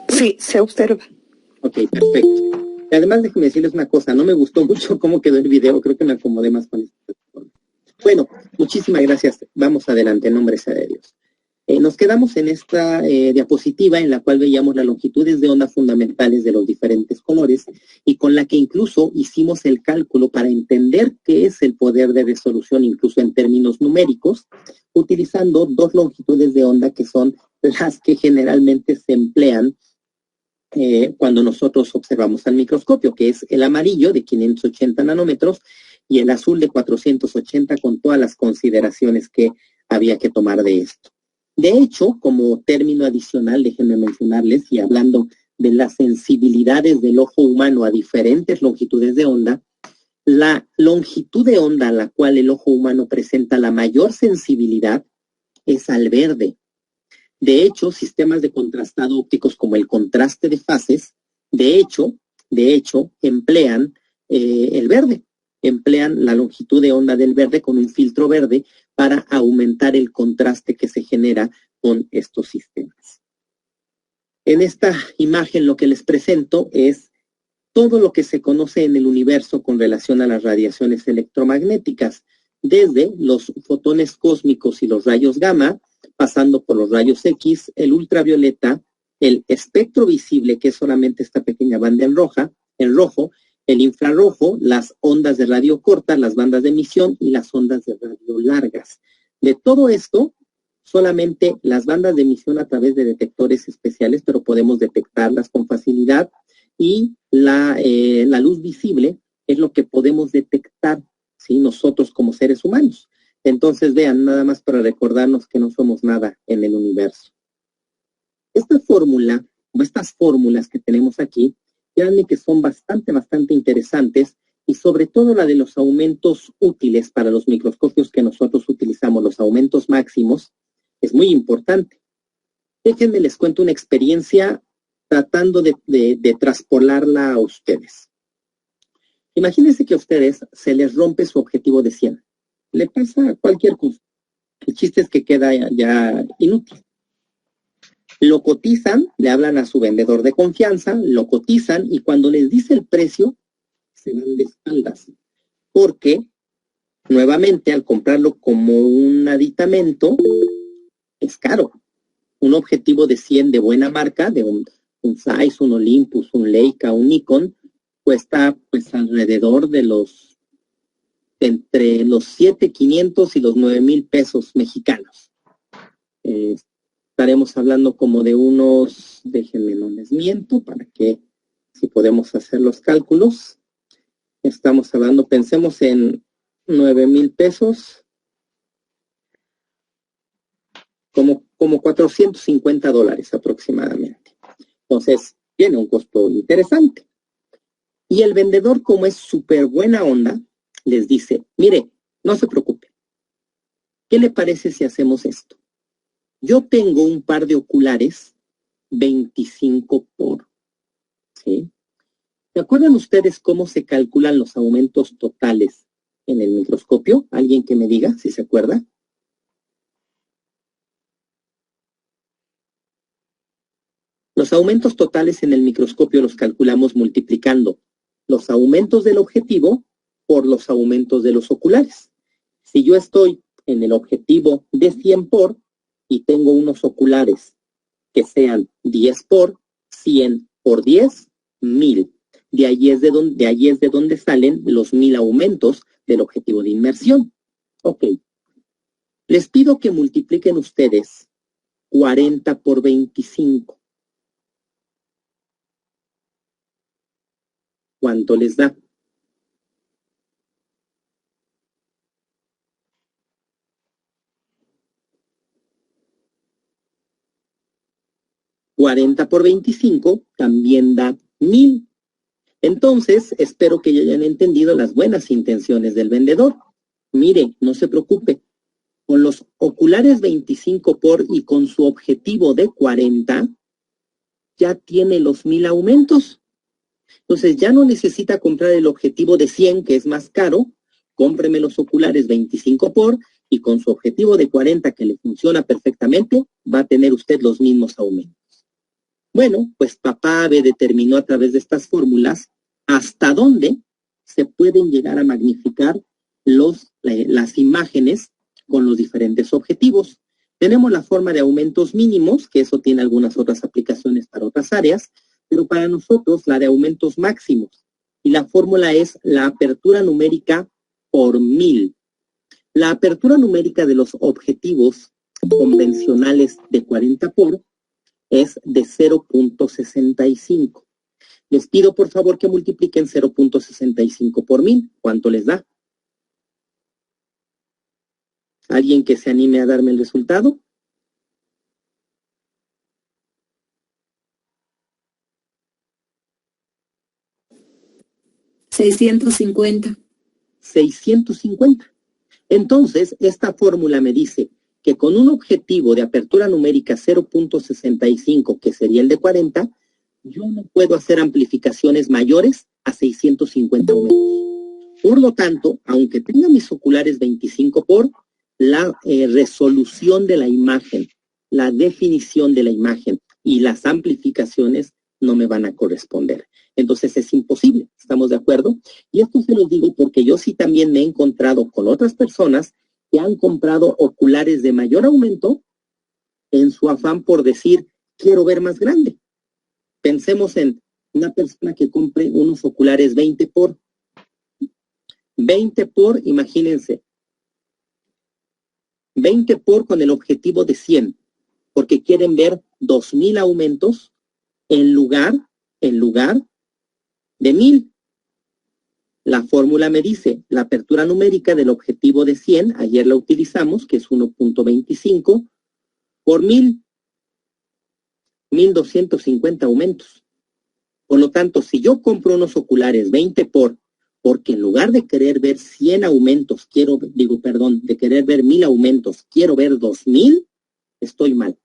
Sí, se observa. Ok, perfecto. Y además, déjenme decirles una cosa, no me gustó mucho cómo quedó el video, creo que me acomodé más con esto. Bueno, muchísimas gracias. Vamos adelante, en nombre sea de Dios. Nos quedamos en esta diapositiva en la cual veíamos las longitudes de onda fundamentales de los diferentes colores y con la que incluso hicimos el cálculo para entender qué es el poder de resolución, incluso en términos numéricos, utilizando dos longitudes de onda que son las que generalmente se emplean cuando nosotros observamos al microscopio, que es el amarillo de 580 nanómetros y el azul de 480 con todas las consideraciones que había que tomar de esto. De hecho, como término adicional, déjenme mencionarles, y hablando de las sensibilidades del ojo humano a diferentes longitudes de onda, la longitud de onda a la cual el ojo humano presenta la mayor sensibilidad es al verde. De hecho, sistemas de contrastado ópticos como el contraste de fases, de hecho, emplean el verde, emplean la longitud de onda del verde con un filtro verde para aumentar el contraste que se genera con estos sistemas. En esta imagen lo que les presento es todo lo que se conoce en el universo con relación a las radiaciones electromagnéticas, desde los fotones cósmicos y los rayos gamma, pasando por los rayos X, el ultravioleta, el espectro visible, que es solamente esta pequeña banda en rojo, el infrarrojo, las ondas de radio corta, las bandas de emisión y las ondas de radio largas. De todo esto, solamente las bandas de emisión a través de detectores especiales, pero podemos detectarlas con facilidad, y la luz visible es lo que podemos detectar, ¿sí?, nosotros como seres humanos. Entonces, vean, nada más para recordarnos que no somos nada en el universo. Esta fórmula, o estas fórmulas que tenemos aquí, créanme que son bastante interesantes, y sobre todo la de los aumentos útiles para los microscopios que nosotros utilizamos, los aumentos máximos, es muy importante. Déjenme les cuento una experiencia tratando de traspolarla a ustedes. Imagínense que a ustedes se les rompe su objetivo de 100. Le pasa cualquier cosa. El chiste es que queda ya inútil. Lo cotizan, le hablan a su vendedor de confianza, lo cotizan y cuando les dice el precio, se van de espaldas. Porque, nuevamente, al comprarlo como un aditamento, es caro. Un objetivo de 100 de buena marca, de un Zeiss, un Olympus, un Leica, un Nikon, cuesta pues alrededor de entre los 7,500 y los 9,000 pesos mexicanos. Estaremos hablando como de unos, déjenme no les miento, para que si podemos hacer los cálculos. Estamos hablando, pensemos en 9,000 pesos, como $450 aproximadamente. Entonces, tiene un costo interesante. Y el vendedor, como es súper buena onda, les dice, mire, no se preocupe. ¿Qué le parece si hacemos esto? Yo tengo un par de oculares 25 por, ¿sí? ¿Se acuerdan ustedes cómo se calculan los aumentos totales en el microscopio? ¿Alguien que me diga si se acuerda? Los aumentos totales en el microscopio los calculamos multiplicando los aumentos del objetivo por los aumentos de los oculares. Si yo estoy en el objetivo de 100 por y tengo unos oculares que sean 10 por, 100 por 10, 1000. De ahí es de donde salen los 1000 aumentos del objetivo de inmersión. Ok. Les pido que multipliquen ustedes 40 por 25. ¿Cuánto les da? $40 por 25 también da 1000. Entonces, espero que ya hayan entendido las buenas intenciones del vendedor. Mire, no se preocupe. Con los oculares 25 por y con su objetivo de 40, ya tiene los 1000 aumentos. Entonces, ya no necesita comprar el objetivo de 100, que es más caro. Cómpreme los oculares 25 por y con su objetivo de 40, que le funciona perfectamente, va a tener usted los mismos aumentos. Bueno, pues papá AB determinó a través de estas fórmulas hasta dónde se pueden llegar a magnificar las imágenes con los diferentes objetivos. Tenemos la forma de aumentos mínimos, que eso tiene algunas otras aplicaciones para otras áreas, pero para nosotros la de aumentos máximos. Y la fórmula es la apertura numérica por 1000. La apertura numérica de los objetivos convencionales de 40 por es de 0.65. Les pido por favor que multipliquen 0.65 por 1000. ¿Cuánto les da? ¿Alguien que se anime a darme el resultado? $650. 650. Entonces, esta fórmula me dice que con un objetivo de apertura numérica 0.65, que sería el de 40, yo no puedo hacer amplificaciones mayores a 650 aumentos. Por lo tanto, aunque tenga mis oculares 25 por, la resolución de la imagen, la definición de la imagen y las amplificaciones no me van a corresponder. Entonces es imposible, ¿estamos de acuerdo? Y esto se los digo porque yo sí también me he encontrado con otras personas que han comprado oculares de mayor aumento en su afán por decir, quiero ver más grande. Pensemos en una persona que compre unos oculares 20 por. 20 por, imagínense. 20 por con el objetivo de 100, porque quieren ver 2000 aumentos en lugar de 1000. La fórmula me dice, la apertura numérica del objetivo de 100, ayer la utilizamos, que es 1.25 por 1000, 1250 aumentos. Por lo tanto, si yo compro unos oculares 20 por, porque en lugar de querer ver 100 aumentos, de querer ver 1000 aumentos, quiero ver 2000, estoy mal.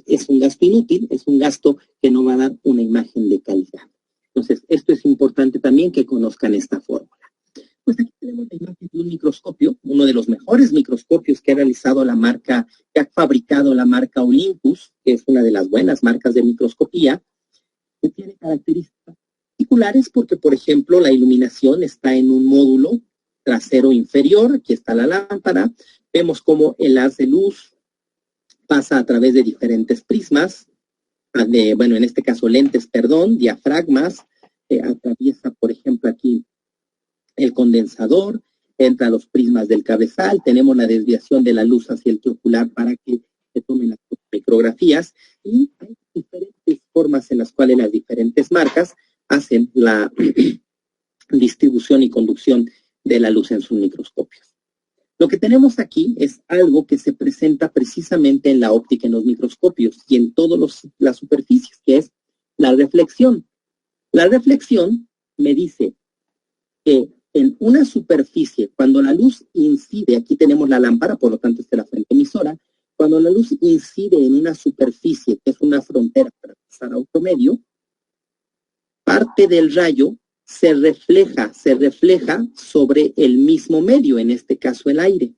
Es un gasto inútil, es un gasto que no va a dar una imagen de calidad. Entonces, esto es importante también que conozcan esta fórmula. Pues aquí tenemos la imagen de un microscopio, uno de los mejores microscopios que ha realizado la marca, que ha fabricado la marca Olympus, que es una de las buenas marcas de microscopía, que tiene características particulares porque, por ejemplo, la iluminación está en un módulo trasero inferior, aquí está la lámpara, vemos cómo el haz de luz pasa a través de diferentes prismas, en este caso lentes, diafragmas, atraviesa, por ejemplo, aquí el condensador, entra a los prismas del cabezal, tenemos la desviación de la luz hacia el ocular para que se tomen las micrografías y hay diferentes formas en las cuales las diferentes marcas hacen la distribución y conducción de la luz en sus microscopios. Lo que tenemos aquí es algo que se presenta precisamente en la óptica en los microscopios y en todas las superficies, que es la reflexión. La reflexión me dice que en una superficie, cuando la luz incide, aquí tenemos la lámpara, por lo tanto esta es la frente emisora, cuando la luz incide en una superficie, que es una frontera para pasar a otro medio, parte del rayo se refleja sobre el mismo medio, en este caso el aire.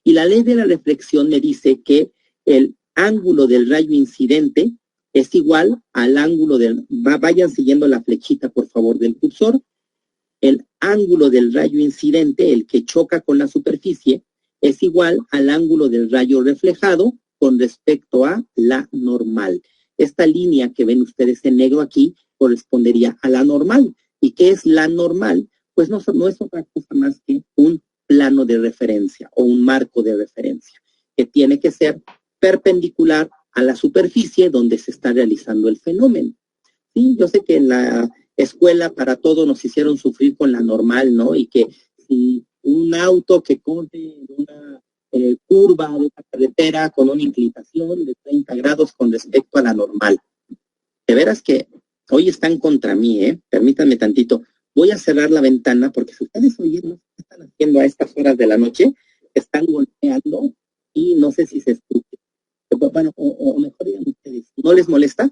Y la ley de la reflexión me dice que el ángulo del rayo incidente es igual al ángulo vayan siguiendo la flechita por favor del cursor, el ángulo del rayo incidente, el que choca con la superficie, es igual al ángulo del rayo reflejado con respecto a la normal. Esta línea que ven ustedes en negro aquí correspondería a la normal. ¿Y qué es la normal? Pues no es otra cosa más que un plano de referencia o un marco de referencia que tiene que ser perpendicular a la superficie donde se está realizando el fenómeno. Sí, yo sé que en la escuela para todo nos hicieron sufrir con la normal, ¿no? Y que si un auto que corre en una curva de una carretera con una inclinación de 30 grados con respecto a la normal. De veras que hoy están contra mí, Permítanme tantito. Voy a cerrar la ventana porque si ustedes oyen, ¿qué están haciendo a estas horas de la noche? Están golpeando y no sé si se escucha. Bueno, o mejor digan ustedes, ¿no les molesta?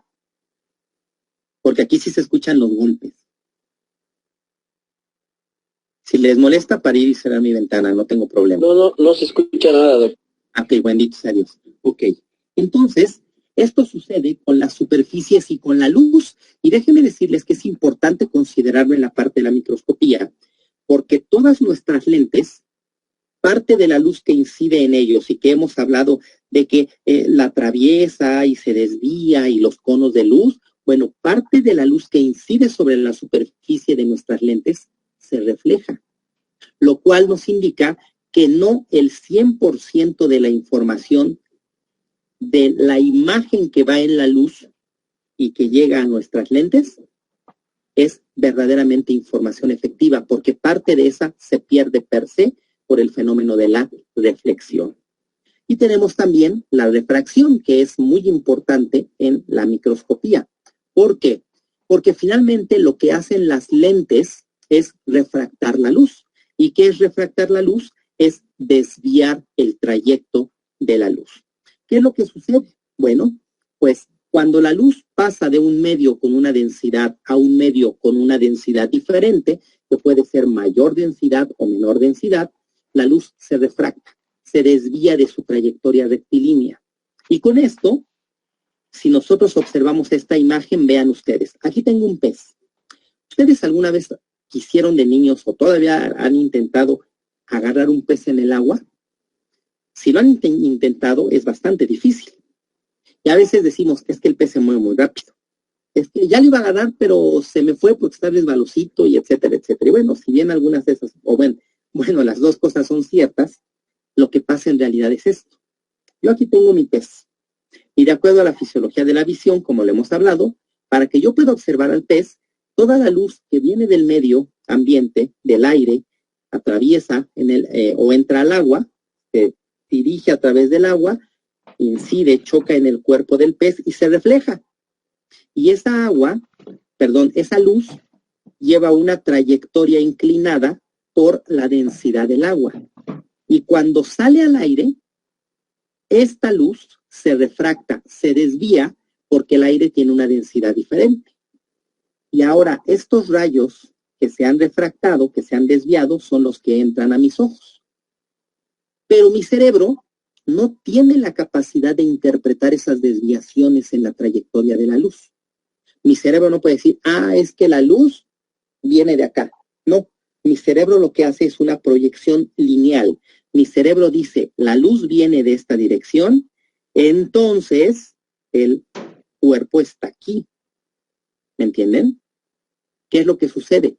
Porque aquí sí se escuchan los golpes. Si les molesta, para ir y cerrar mi ventana, no tengo problema. No se escucha nada, doctor. Ok, bendito sea Dios. Ok, entonces, Esto sucede con las superficies y con la luz. Y déjenme decirles que es importante considerarlo en la parte de la microscopía, porque todas nuestras lentes, parte de la luz que incide en ellos y que hemos hablado de que la atraviesa y se desvía y los conos de luz, bueno, parte de la luz que incide sobre la superficie de nuestras lentes se refleja, lo cual nos indica que no el 100% de la información de la imagen que va en la luz y que llega a nuestras lentes es verdaderamente información efectiva, porque parte de esa se pierde per se por el fenómeno de la reflexión. Y tenemos también la refracción, que es muy importante en la microscopía. ¿Por qué? Porque finalmente lo que hacen las lentes es refractar la luz. ¿Y qué es refractar la luz? Es desviar el trayecto de la luz. ¿Qué es lo que sucede? Bueno, pues cuando la luz pasa de un medio con una densidad a un medio con una densidad diferente, que puede ser mayor densidad o menor densidad, la luz se refracta, se desvía de su trayectoria rectilínea. Y con esto, si nosotros observamos esta imagen, vean ustedes, aquí tengo un pez. ¿Ustedes alguna vez quisieron de niños o todavía han intentado agarrar un pez en el agua? Si lo han intentado, es bastante difícil. Y a veces decimos, es que el pez se mueve muy rápido. Es que ya lo iba a agarrar, pero se me fue porque está resbalosito y etcétera, etcétera. Y bueno, si bien algunas de esas, o bueno, las dos cosas son ciertas, lo que pasa en realidad es esto. Yo aquí tengo mi pez. Y de acuerdo a la fisiología de la visión, como lo hemos hablado, para que yo pueda observar al pez, toda la luz que viene del medio ambiente, del aire, atraviesa o entra al agua, se dirige a través del agua, incide, choca en el cuerpo del pez y se refleja. Y esa luz lleva una trayectoria inclinada por la densidad del agua. Y cuando sale al aire, esta luz se refracta, se desvía porque el aire tiene una densidad diferente. Y ahora estos rayos que se han refractado, que se han desviado, son los que entran a mis ojos. Pero mi cerebro no tiene la capacidad de interpretar esas desviaciones en la trayectoria de la luz. Mi cerebro no puede decir, es que la luz viene de acá. No, mi cerebro lo que hace es una proyección lineal. Mi cerebro dice, la luz viene de esta dirección, entonces el cuerpo está aquí. ¿Me entienden? ¿Qué es lo que sucede?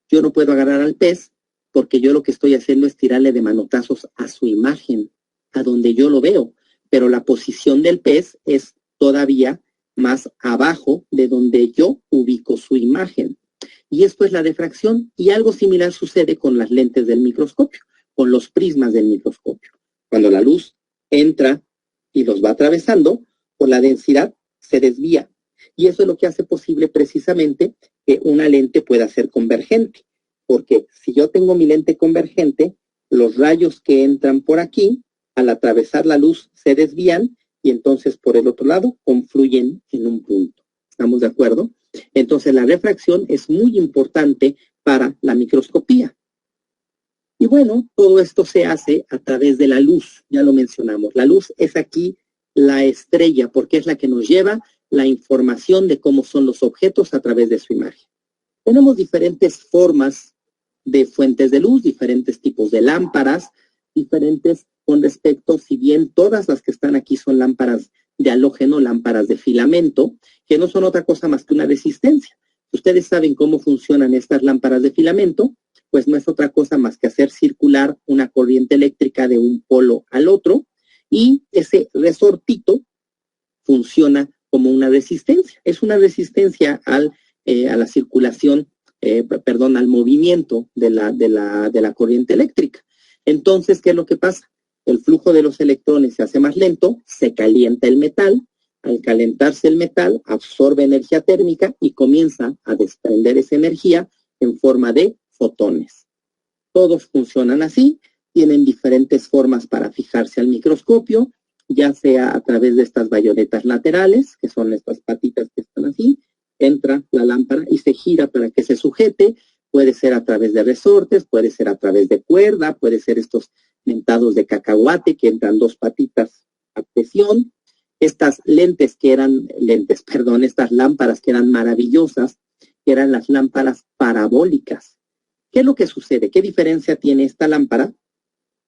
Yo no puedo agarrar al pez porque yo lo que estoy haciendo es tirarle de manotazos a su imagen, a donde yo lo veo, pero la posición del pez es todavía más abajo de donde yo ubico su imagen. Y esto es la diffracción, y algo similar sucede con las lentes del microscopio, con los prismas del microscopio. Cuando la luz entra y los va atravesando, por la densidad se desvía. Y eso es lo que hace posible precisamente que una lente pueda ser convergente. Porque si yo tengo mi lente convergente, los rayos que entran por aquí, al atravesar la luz, se desvían y entonces por el otro lado confluyen en un punto. ¿Estamos de acuerdo? Entonces la refracción es muy importante para la microscopía. Y bueno, todo esto se hace a través de la luz, ya lo mencionamos. La luz es aquí la estrella porque es la que nos lleva la información de cómo son los objetos a través de su imagen. Tenemos diferentes formas de fuentes de luz, diferentes tipos de lámparas, diferentes con respecto, si bien todas las que están aquí son lámparas de halógeno, lámparas de filamento, que no son otra cosa más que una resistencia. Ustedes saben cómo funcionan estas lámparas de filamento, pues no es otra cosa más que hacer circular una corriente eléctrica de un polo al otro, y ese resortito funciona como una resistencia. Es una resistencia a la circulación, al movimiento de la corriente eléctrica. Entonces, ¿qué es lo que pasa? El flujo de los electrones se hace más lento, se calienta el metal, al calentarse el metal absorbe energía térmica y comienza a desprender esa energía en forma de fotones. Todos funcionan así, tienen diferentes formas para fijarse al microscopio, ya sea a través de estas bayonetas laterales, que son estas patitas que están así, entra la lámpara y se gira para que se sujete, puede ser a través de resortes, puede ser a través de cuerda, puede ser estos mentados de cacahuate que entran dos patitas a presión, estas estas lámparas que eran maravillosas, que eran las lámparas parabólicas. ¿Qué es lo que sucede? ¿Qué diferencia tiene esta lámpara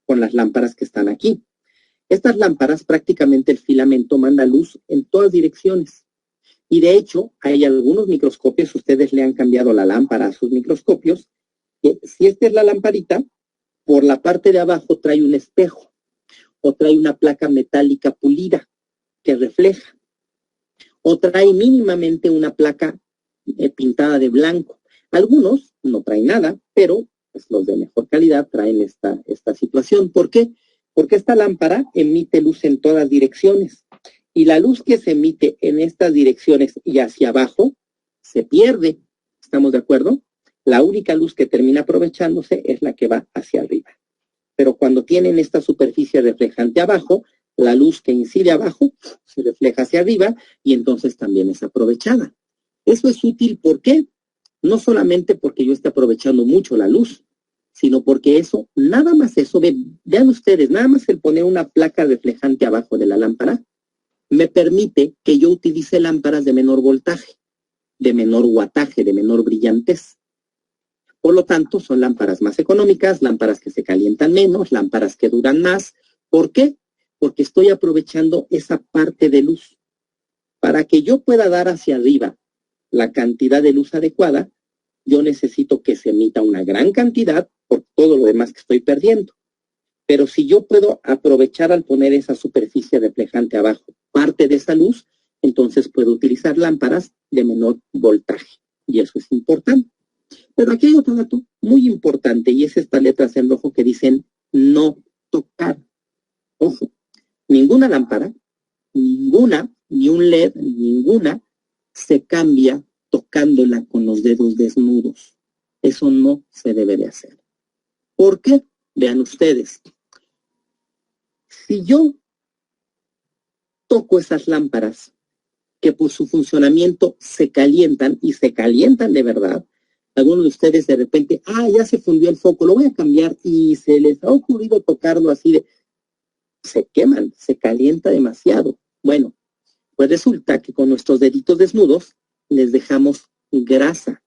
con las lámparas que están aquí? Estas lámparas, prácticamente el filamento manda luz en todas direcciones. Y de hecho, hay algunos microscopios, ustedes le han cambiado la lámpara a sus microscopios, que si esta es la lamparita, por la parte de abajo trae un espejo o trae una placa metálica pulida que refleja, o trae mínimamente una placa pintada de blanco. Algunos no traen nada, pero pues, los de mejor calidad traen esta situación. ¿Por qué? Porque esta lámpara emite luz en todas direcciones y la luz que se emite en estas direcciones y hacia abajo se pierde. ¿Estamos de acuerdo? La única luz que termina aprovechándose es la que va hacia arriba. Pero cuando tienen esta superficie reflejante abajo, la luz que incide abajo se refleja hacia arriba y entonces también es aprovechada. Eso es útil, ¿por qué? No solamente porque yo esté aprovechando mucho la luz, sino porque eso, nada más eso, vean ustedes, nada más el poner una placa reflejante abajo de la lámpara, me permite que yo utilice lámparas de menor voltaje, de menor wattaje, de menor brillantez. Por lo tanto, son lámparas más económicas, lámparas que se calientan menos, lámparas que duran más. ¿Por qué? Porque estoy aprovechando esa parte de luz. Para que yo pueda dar hacia arriba la cantidad de luz adecuada, yo necesito que se emita una gran cantidad por todo lo demás que estoy perdiendo. Pero si yo puedo aprovechar al poner esa superficie reflejante abajo parte de esa luz, entonces puedo utilizar lámparas de menor voltaje. Y eso es importante. Pero aquí hay otro dato muy importante y es estas letras en rojo que dicen no tocar. Ojo, ninguna lámpara, ninguna, ni un LED, ninguna se cambia tocándola con los dedos desnudos. Eso no se debe de hacer. ¿Por qué? Vean ustedes. Si yo toco esas lámparas que por su funcionamiento se calientan y se calientan de verdad, algunos de ustedes de repente, ya se fundió el foco, lo voy a cambiar y se les ha ocurrido tocarlo así de, se queman, se calienta demasiado. Bueno, pues resulta que con nuestros deditos desnudos les dejamos grasa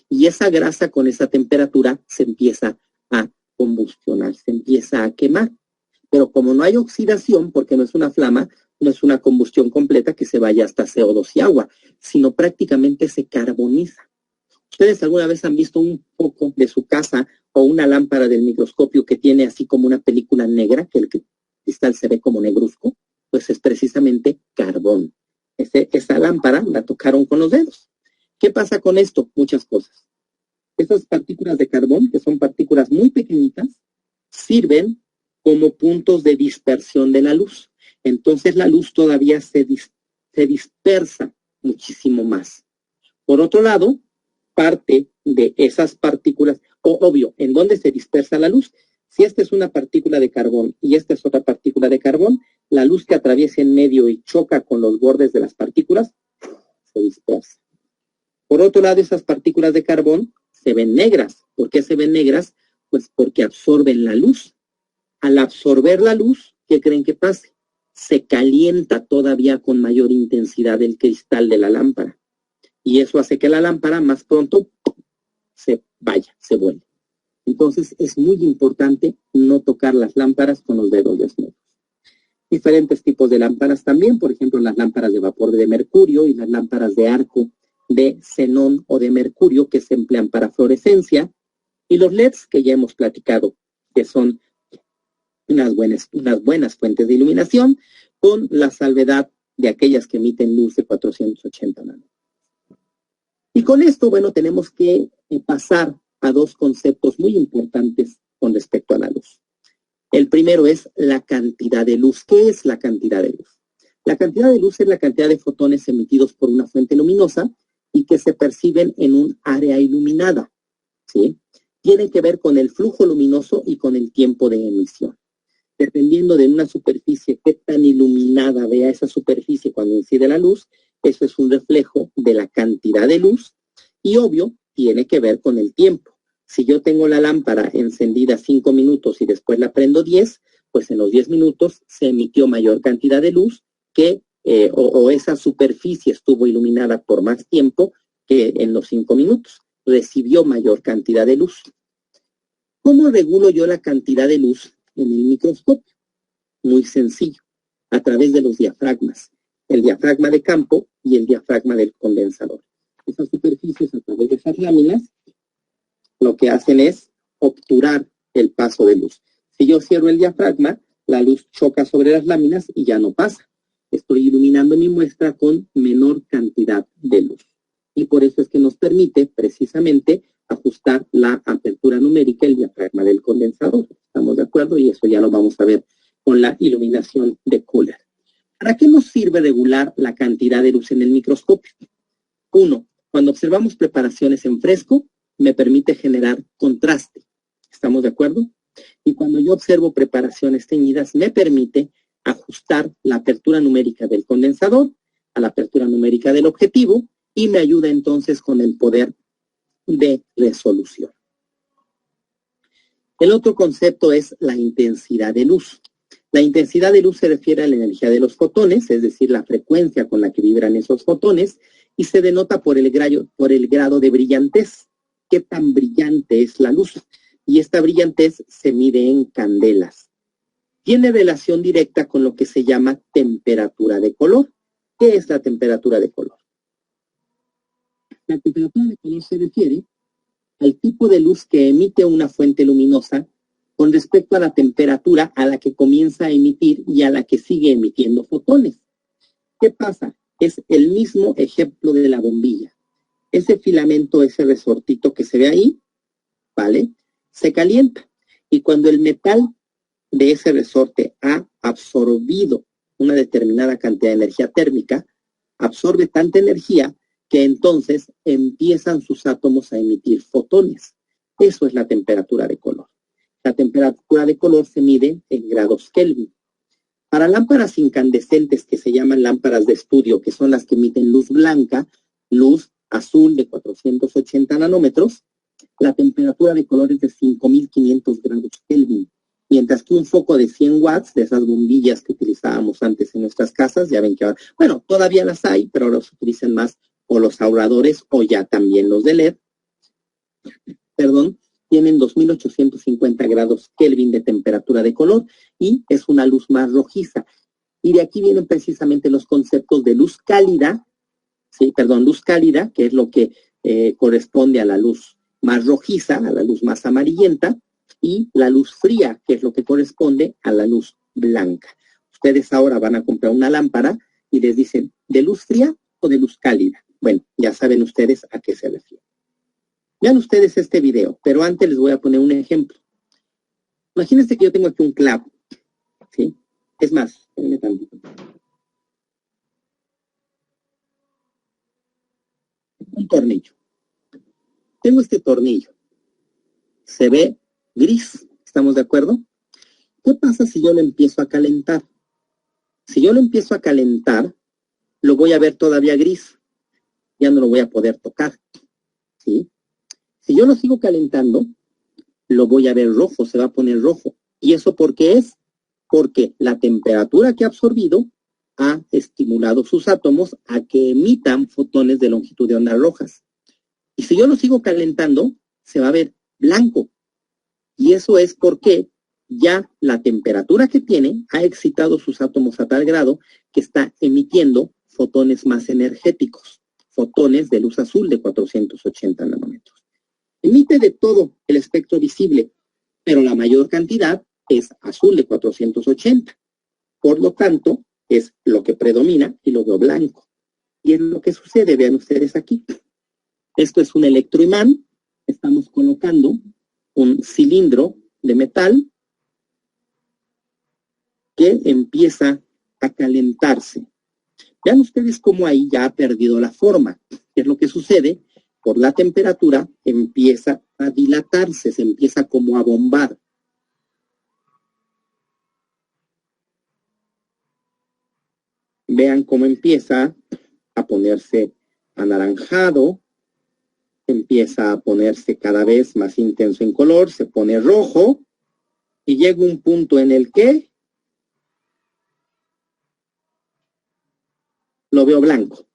y esa grasa con esa temperatura se empieza a combustionar, se empieza a quemar. Pero como no hay oxidación, porque no es una flama, no es una combustión completa que se vaya hasta CO2 y agua, sino prácticamente se carboniza. ¿Ustedes alguna vez han visto un foco de su casa o una lámpara del microscopio que tiene así como una película negra, que el cristal se ve como negruzco? Pues es precisamente carbón. Esa lámpara la tocaron con los dedos. ¿Qué pasa con esto? Muchas cosas. Estas partículas de carbón, que son partículas muy pequeñitas, sirven como puntos de dispersión de la luz. Entonces la luz todavía se dispersa muchísimo más. Por otro lado, parte de esas partículas, obvio, ¿en dónde se dispersa la luz? Si esta es una partícula de carbón y esta es otra partícula de carbón, la luz que atraviesa en medio y choca con los bordes de las partículas se dispersa. Por otro lado, esas partículas de carbón se ven negras. ¿Por qué se ven negras? Pues porque absorben la luz. Al absorber la luz, ¿qué creen que pase? Se calienta todavía con mayor intensidad el cristal de la lámpara. Y eso hace que la lámpara más pronto se vaya, se vuelve. Entonces es muy importante no tocar las lámparas con los dedos desnudos. Diferentes tipos de lámparas también, por ejemplo, las lámparas de vapor de mercurio y las lámparas de arco de xenón o de mercurio que se emplean para fluorescencia, y los LEDs que ya hemos platicado, que son unas buenas fuentes de iluminación, con la salvedad de aquellas que emiten luz de 480 nanómetros. Y con esto, bueno, tenemos que pasar a dos conceptos muy importantes con respecto a la luz. El primero es la cantidad de luz. ¿Qué es la cantidad de luz? La cantidad de luz es la cantidad de fotones emitidos por una fuente luminosa y que se perciben en un área iluminada, ¿sí? Tiene que ver con el flujo luminoso y con el tiempo de emisión. Dependiendo de una superficie, qué tan iluminada vea esa superficie cuando incide la luz, eso es un reflejo de la cantidad de luz y obvio tiene que ver con el tiempo. Si yo tengo la lámpara encendida 5 minutos y después la prendo 10, pues en los 10 minutos se emitió mayor cantidad de luz que o esa superficie estuvo iluminada por más tiempo que en los 5 minutos. Recibió mayor cantidad de luz. ¿Cómo regulo yo la cantidad de luz en el microscopio? Muy sencillo, a través de los diafragmas. El diafragma de campo y el diafragma del condensador. Esas superficies a través de esas láminas lo que hacen es obturar el paso de luz. Si yo cierro el diafragma, la luz choca sobre las láminas y ya no pasa. Estoy iluminando mi muestra con menor cantidad de luz. Y por eso es que nos permite precisamente ajustar la apertura numérica, el diafragma del condensador. ¿Estamos de acuerdo? Y eso ya lo vamos a ver con la iluminación de Kohler. ¿Para qué nos sirve regular la cantidad de luz en el microscopio? 1. Cuando observamos preparaciones en fresco, me permite generar contraste. ¿Estamos de acuerdo? Y cuando yo observo preparaciones teñidas, me permite ajustar la apertura numérica del condensador a la apertura numérica del objetivo y me ayuda entonces con el poder de resolución. El otro concepto es la intensidad de luz. La intensidad de luz se refiere a la energía de los fotones, es decir, la frecuencia con la que vibran esos fotones, y se denota por el grado de brillantez. ¿Qué tan brillante es la luz? Y esta brillantez se mide en candelas. Tiene relación directa con lo que se llama temperatura de color. ¿Qué es la temperatura de color? La temperatura de color se refiere al tipo de luz que emite una fuente luminosa con respecto a la temperatura a la que comienza a emitir y a la que sigue emitiendo fotones. ¿Qué pasa? Es el mismo ejemplo de la bombilla. Ese filamento, ese resortito que se ve ahí, ¿vale? Se calienta. Y cuando el metal de ese resorte ha absorbido una determinada cantidad de energía térmica, absorbe tanta energía que entonces empiezan sus átomos a emitir fotones. Eso es la temperatura de color. La temperatura de color se mide en grados Kelvin. Para lámparas incandescentes que se llaman lámparas de estudio, que son las que emiten luz blanca, luz azul de 480 nanómetros, la temperatura de color es de 5.500 grados Kelvin. Mientras que un foco de 100 watts, de esas bombillas que utilizábamos antes en nuestras casas, ya ven que ahora, bueno, todavía las hay, pero ahora se utilizan más o los ahorradores o ya también los de LED, tienen 2.850 grados Kelvin de temperatura de color y es una luz más rojiza. Y de aquí vienen precisamente los conceptos de luz cálida, luz cálida, que es lo que corresponde a la luz más rojiza, a la luz más amarillenta, y la luz fría, que es lo que corresponde a la luz blanca. Ustedes ahora van a comprar una lámpara y les dicen, ¿de luz fría o de luz cálida? Bueno, ya saben ustedes a qué se refiere. Vean ustedes este video, pero antes les voy a poner un ejemplo. Imagínense que yo tengo aquí un clavo, ¿sí? Es más, espérenme tantito. Un tornillo. Tengo este tornillo. Se ve gris, ¿estamos de acuerdo? ¿Qué pasa si yo lo empiezo a calentar? Si yo lo empiezo a calentar, lo voy a ver todavía gris. Ya no lo voy a poder tocar, ¿sí? Si yo lo sigo calentando, lo voy a ver rojo, se va a poner rojo. ¿Y eso por qué es? Porque la temperatura que ha absorbido ha estimulado sus átomos a que emitan fotones de longitud de onda rojas. Y si yo lo sigo calentando, se va a ver blanco. Y eso es porque ya la temperatura que tiene ha excitado sus átomos a tal grado que está emitiendo fotones más energéticos, fotones de luz azul de 480 nanómetros. Emite de todo el espectro visible, pero la mayor cantidad es azul de 480. Por lo tanto, es lo que predomina y lo veo blanco. Y es lo que sucede, vean ustedes aquí. Esto es un electroimán. Estamos colocando un cilindro de metal que empieza a calentarse. Vean ustedes cómo ahí ya ha perdido la forma. ¿Qué es lo que sucede? Por la temperatura empieza a dilatarse, se empieza como a bombar. Vean cómo empieza a ponerse anaranjado, empieza a ponerse cada vez más intenso en color, se pone rojo y llega un punto en el que lo veo blanco.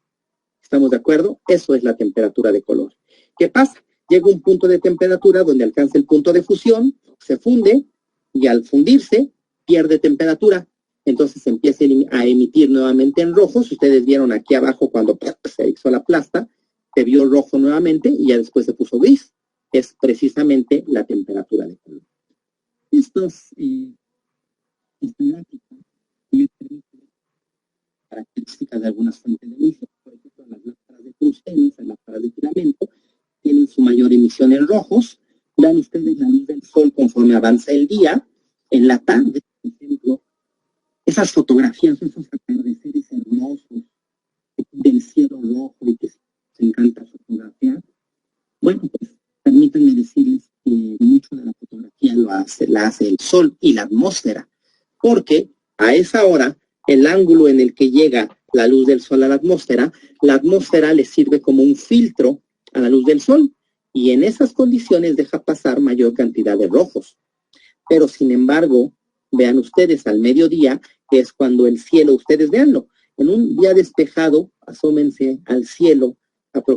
¿Estamos de acuerdo? Eso es la temperatura de color. ¿Qué pasa? Llega un punto de temperatura donde alcanza el punto de fusión, se funde, y al fundirse, pierde temperatura. Entonces empieza a emitir nuevamente en rojos. Ustedes vieron aquí abajo cuando se hizo la plasta, se vio rojo nuevamente y ya después se puso gris. Es precisamente la temperatura de color. Estas gráficas me permiten características de algunas fuentes de emisión. Por ejemplo, las lámparas de tungsteno, las lámparas de filamento, tienen su mayor emisión en rojos. Vean ustedes la luz del sol conforme avanza el día. En la tarde, por ejemplo, esas fotografías, esos atardeceres hermosos del cielo rojo y que se encanta fotografiar. Bueno, pues permítanme decirles que mucho de la fotografía la hace el sol y la atmósfera, porque a esa hora, el ángulo en el que llega la luz del sol a la atmósfera le sirve como un filtro a la luz del sol, y en esas condiciones deja pasar mayor cantidad de rojos. Pero sin embargo, vean ustedes al mediodía, que es cuando el cielo, ustedes véanlo, en un día despejado, asómense al cielo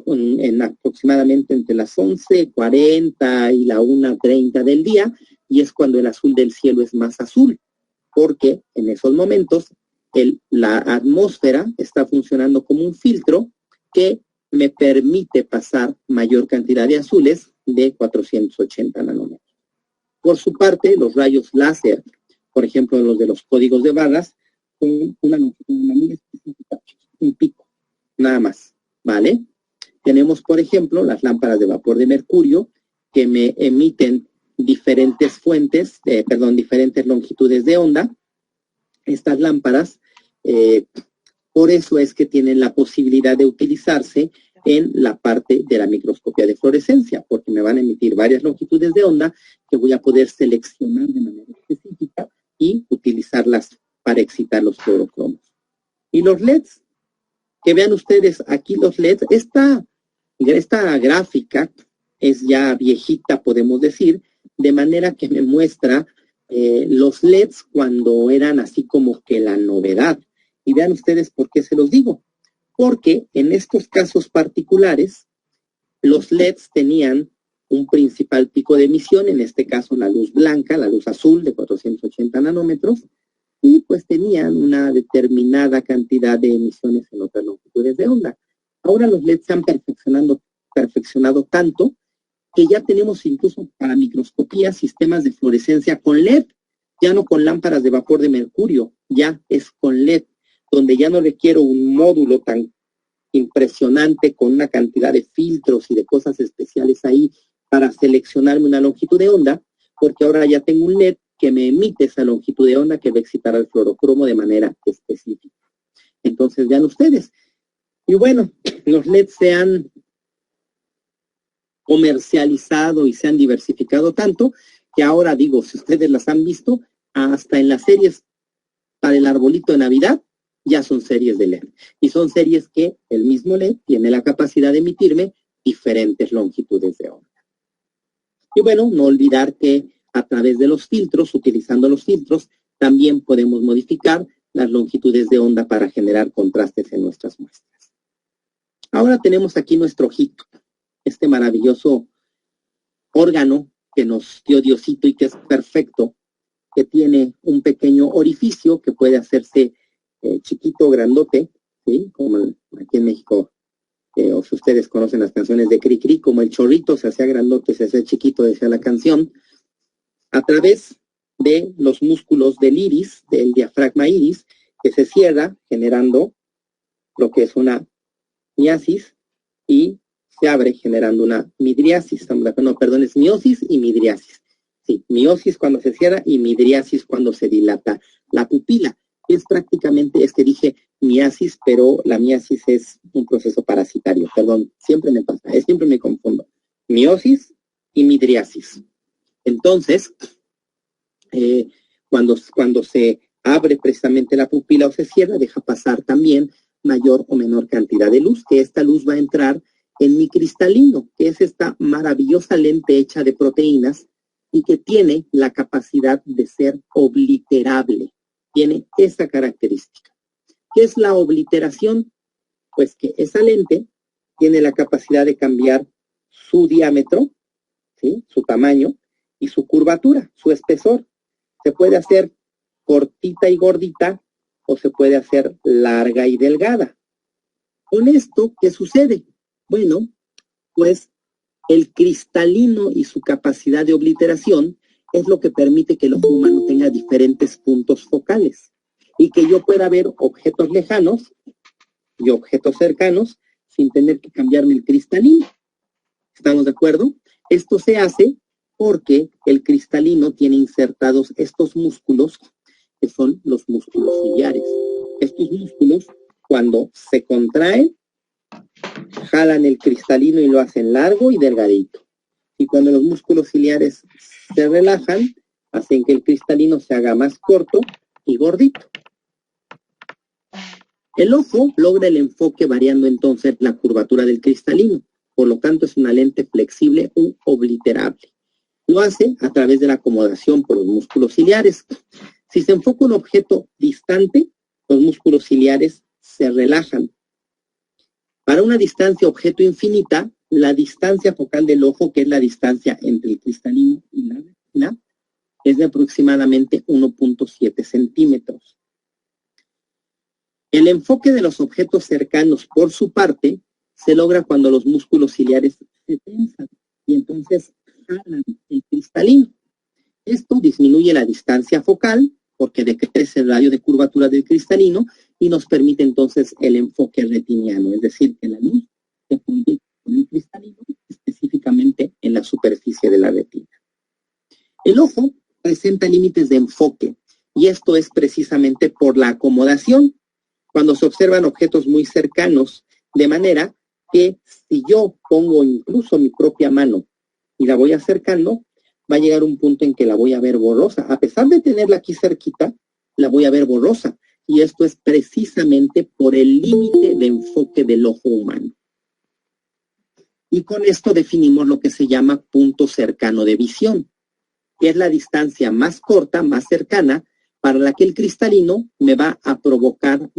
en aproximadamente entre las 11:40 y la 1:30 del día, y es cuando el azul del cielo es más azul, porque en esos momentos la atmósfera está funcionando como un filtro que me permite pasar mayor cantidad de azules de 480 nanómetros. Por su parte, los rayos láser, por ejemplo, los de los códigos de barras, con una longitud muy específica, un pico, nada más, ¿vale? Tenemos, por ejemplo, las lámparas de vapor de mercurio, que me emiten diferentes diferentes longitudes de onda. Estas lámparas, por eso es que tienen la posibilidad de utilizarse en la parte de la microscopía de fluorescencia, porque me van a emitir varias longitudes de onda que voy a poder seleccionar de manera específica y utilizarlas para excitar los fluorocromos. Y los LEDs, que vean ustedes aquí los LEDs, esta gráfica es ya viejita, podemos decir, de manera que me muestra los LEDs cuando eran así como que la novedad. Y vean ustedes por qué se los digo. Porque en estos casos particulares, los LEDs tenían un principal pico de emisión, en este caso la luz blanca, la luz azul de 480 nanómetros, y pues tenían una determinada cantidad de emisiones en otras longitudes de onda. Ahora los LEDs se han perfeccionado tanto que ya tenemos incluso para microscopía sistemas de fluorescencia con LED, ya no con lámparas de vapor de mercurio, ya es con LED, donde ya no requiero un módulo tan impresionante con una cantidad de filtros y de cosas especiales ahí para seleccionarme una longitud de onda, porque ahora ya tengo un LED que me emite esa longitud de onda que va a excitar al fluorocromo de manera específica. Entonces, vean ustedes. Y bueno, los LEDs se han comercializado y se han diversificado tanto que ahora digo, si ustedes las han visto, hasta en las series para el arbolito de Navidad, ya son series de LED. Y son series que el mismo LED tiene la capacidad de emitirme diferentes longitudes de onda. Y bueno, no olvidar que a través de los filtros, utilizando los filtros, también podemos modificar las longitudes de onda para generar contrastes en nuestras muestras. Ahora tenemos aquí nuestro ojito, este maravilloso órgano que nos dio Diosito y que es perfecto, que tiene un pequeño orificio que puede hacerse chiquito o grandote, ¿sí? Como aquí en México, o si ustedes conocen las canciones de Cri Cri, como el chorrito se hacía grandote, se hacía chiquito, decía la canción, a través de los músculos del iris, del diafragma iris, que se cierra generando lo que es una miasis y se abre generando una midriasis. No, perdón, es miosis y midriasis. Sí, miosis cuando se cierra y midriasis cuando se dilata la pupila. Es prácticamente, es que dije miasis, pero la miasis es un proceso parasitario. Perdón, siempre me pasa, siempre me confundo. Miosis y midriasis. Entonces, cuando se abre precisamente la pupila o se cierra, deja pasar también mayor o menor cantidad de luz, que esta luz va a entrar en mi cristalino, que es esta maravillosa lente hecha de proteínas y que tiene la capacidad de ser obliterable. Tiene esa característica. ¿Qué es la obliteración? Pues que esa lente tiene la capacidad de cambiar su diámetro, ¿sí?, su tamaño y su curvatura, su espesor. Se puede hacer cortita y gordita o se puede hacer larga y delgada. Con esto, ¿qué sucede? Bueno, pues el cristalino y su capacidad de obliteración es lo que permite que el ojo humano tenga diferentes puntos focales y que yo pueda ver objetos lejanos y objetos cercanos sin tener que cambiarme el cristalino. ¿Estamos de acuerdo? Esto se hace porque el cristalino tiene insertados estos músculos, que son los músculos ciliares. Estos músculos, cuando se contraen, jalan el cristalino y lo hacen largo y delgadito. Y cuando los músculos ciliares se relajan, hacen que el cristalino se haga más corto y gordito. El ojo logra el enfoque variando entonces la curvatura del cristalino. Por lo tanto, es una lente flexible u obliterable. Lo hace a través de la acomodación por los músculos ciliares. Si se enfoca un objeto distante, los músculos ciliares se relajan. Para una distancia objeto infinita, la distancia focal del ojo, que es la distancia entre el cristalino y la retina, es de aproximadamente 1.7 centímetros. El enfoque de los objetos cercanos, por su parte, se logra cuando los músculos ciliares se tensan y entonces jalan el cristalino. Esto disminuye la distancia focal porque decrece el radio de curvatura del cristalino y nos permite entonces el enfoque retiniano, es decir, que la luz se proyecta con el cristalino específicamente en la superficie de la retina. El ojo presenta límites de enfoque y esto es precisamente por la acomodación. Cuando se observan objetos muy cercanos, de manera que si yo pongo incluso mi propia mano y la voy acercando, va a llegar un punto en que la voy a ver borrosa. A pesar de tenerla aquí cerquita, la voy a ver borrosa. Y esto es precisamente por el límite de enfoque del ojo humano. Y con esto definimos lo que se llama punto cercano de visión, que es la distancia más corta, más cercana, para la que el cristalino me va a provocar,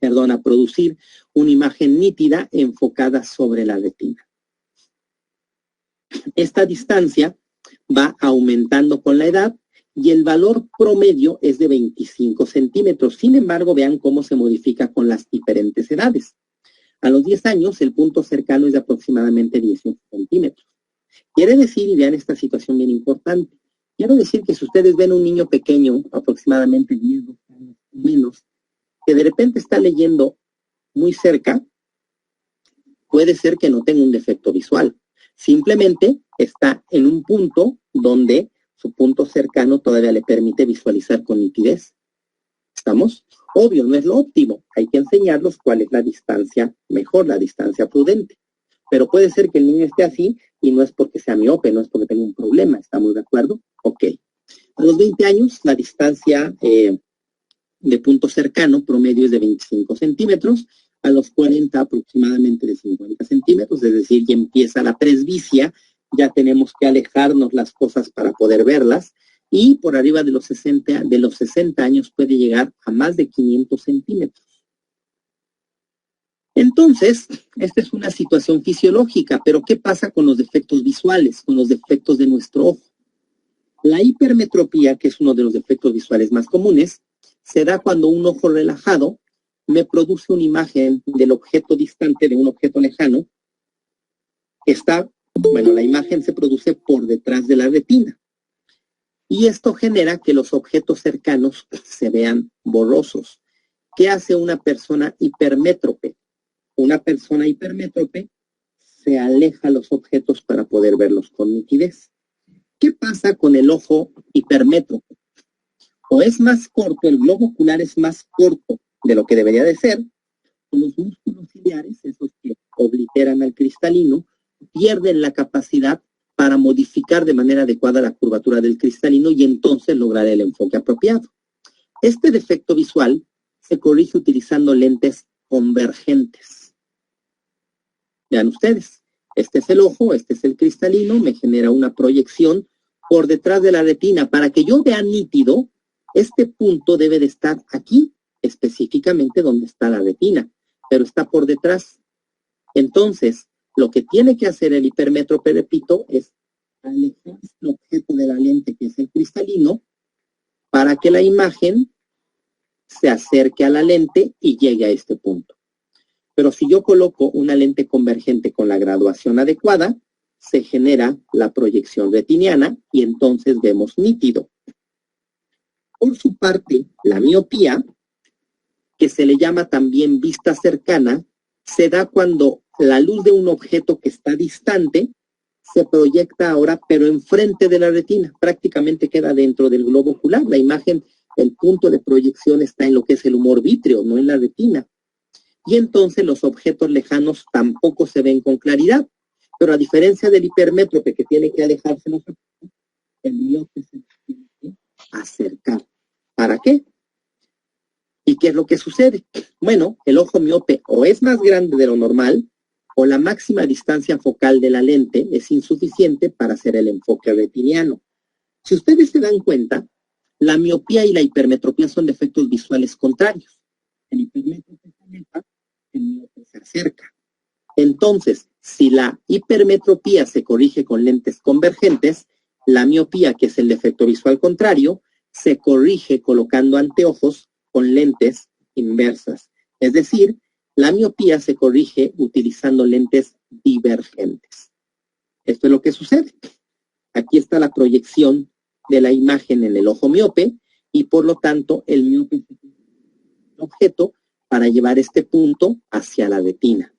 a producir una imagen nítida enfocada sobre la retina. Esta distancia va aumentando con la edad y el valor promedio es de 25 centímetros. Sin embargo, vean cómo se modifica con las diferentes edades. A los 10 años, el punto cercano es de aproximadamente 18 centímetros. Quiere decir, y vean esta situación bien importante, quiero decir que si ustedes ven un niño pequeño, aproximadamente 10, 12 años o menos, que de repente está leyendo muy cerca, puede ser que no tenga un defecto visual. Simplemente está en un punto donde su punto cercano todavía le permite visualizar con nitidez. ¿Estamos? Obvio, no es lo óptimo. Hay que enseñarlos cuál es la distancia mejor, la distancia prudente. Pero puede ser que el niño esté así y no es porque sea miope, no es porque tenga un problema. ¿Estamos de acuerdo? Ok. A los 20 años, la distancia de punto cercano promedio es de 25 centímetros. A los 40 aproximadamente de 50 centímetros, es decir, ya empieza la presbicia, ya tenemos que alejarnos las cosas para poder verlas, y por arriba de los 60 años puede llegar a más de 500 centímetros. Entonces, esta es una situación fisiológica, pero ¿qué pasa con los defectos visuales, con los defectos de nuestro ojo? La hipermetropía, que es uno de los defectos visuales más comunes, se da cuando un ojo relajado me produce una imagen del objeto distante, de un objeto lejano, que la imagen se produce por detrás de la retina. Y esto genera que los objetos cercanos se vean borrosos. ¿Qué hace una persona hipermétrope? Una persona hipermétrope se aleja los objetos para poder verlos con nitidez. ¿Qué pasa con el ojo hipermétrope? O es más corto, el globo ocular es más corto de lo que debería de ser, los músculos ciliares, esos que obliteran al cristalino, pierden la capacidad para modificar de manera adecuada la curvatura del cristalino y entonces lograr el enfoque apropiado. Este defecto visual se corrige utilizando lentes convergentes. Vean ustedes, este es el ojo, este es el cristalino, me genera una proyección por detrás de la retina. Para que yo vea nítido, este punto debe de estar aquí específicamente donde está la retina, pero está por detrás. Entonces, lo que tiene que hacer el hipermétrope, repito, es alejar el objeto de la lente, que es el cristalino, para que la imagen se acerque a la lente y llegue a este punto. Pero si yo coloco una lente convergente con la graduación adecuada, se genera la proyección retiniana y entonces vemos nítido. Por su parte, la miopía, que se le llama también vista cercana, se da cuando la luz de un objeto que está distante se proyecta ahora, pero enfrente de la retina, prácticamente queda dentro del globo ocular. La imagen, el punto de proyección está en lo que es el humor vítreo, no en la retina. Y entonces los objetos lejanos tampoco se ven con claridad. Pero a diferencia del hipermétrope, que tiene que alejarse los objetos, el miope se tiene que acercar. ¿Para qué? ¿Y qué es lo que sucede? Bueno, el ojo miope o es más grande de lo normal, o la máxima distancia focal de la lente es insuficiente para hacer el enfoque retiniano. Si ustedes se dan cuenta, la miopía y la hipermetropía son defectos visuales contrarios. El hipermétrope se aleja, el miope se acerca. Entonces, si la hipermetropía se corrige con lentes convergentes, la miopía, que es el defecto visual contrario, se corrige colocando anteojos con lentes inversas. Es decir, la miopía se corrige utilizando lentes divergentes. Esto es lo que sucede. Aquí está la proyección de la imagen en el ojo miope y por lo tanto el miope es el objeto para llevar este punto hacia la retina.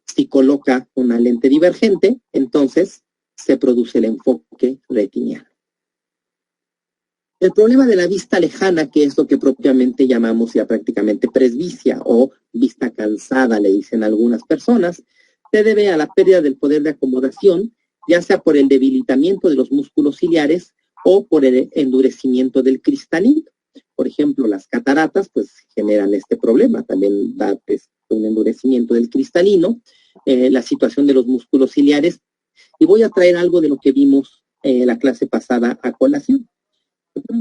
Si coloca una lente divergente, entonces se produce el enfoque retiniano. El problema de la vista lejana, que es lo que propiamente llamamos ya prácticamente presbicia o vista cansada, le dicen algunas personas, se debe a la pérdida del poder de acomodación, ya sea por el debilitamiento de los músculos ciliares o por el endurecimiento del cristalino. Por ejemplo, las cataratas pues generan este problema, también da pues, un endurecimiento del cristalino, la situación de los músculos ciliares, y voy a traer algo de lo que vimos la clase pasada a colación.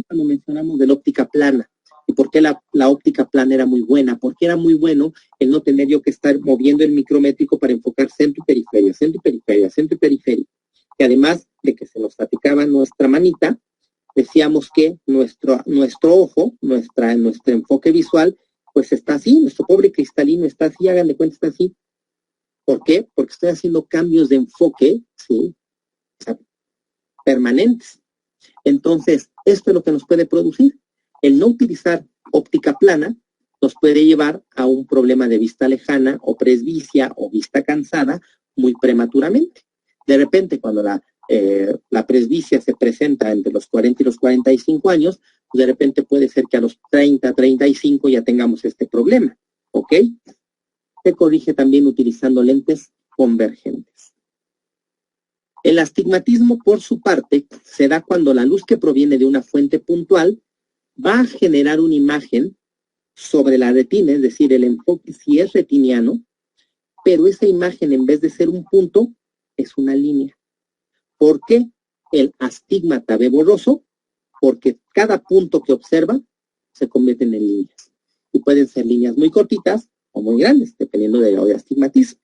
Cuando mencionamos de la óptica plana, y por qué la óptica plana era muy buena, porque era muy bueno el no tener yo que estar moviendo el micrométrico para enfocar centro y periferia, centro y periferia, centro y periferia, que además de que se nos platicaba nuestra manita, decíamos que nuestro ojo, nuestro enfoque visual, pues está así, nuestro pobre cristalino está así, hagan de cuenta, está así. ¿Por qué? Porque estoy haciendo cambios de enfoque, ¿sí? O sea, permanentes. Entonces, esto es lo que nos puede producir. El no utilizar óptica plana nos puede llevar a un problema de vista lejana o presbicia o vista cansada muy prematuramente. De repente, cuando la presbicia se presenta entre los 40 y los 45 años, pues de repente puede ser que a los 30, 35 ya tengamos este problema, ¿ok? Se corrige también utilizando lentes convergentes. El astigmatismo, por su parte, se da cuando la luz que proviene de una fuente puntual va a generar una imagen sobre la retina, es decir, el enfoque sí es retiniano, pero esa imagen en vez de ser un punto, es una línea. ¿Por qué el astigmata ve borroso? Porque cada punto que observa se convierten en líneas. Y pueden ser líneas muy cortitas o muy grandes, dependiendo del grado de astigmatismo.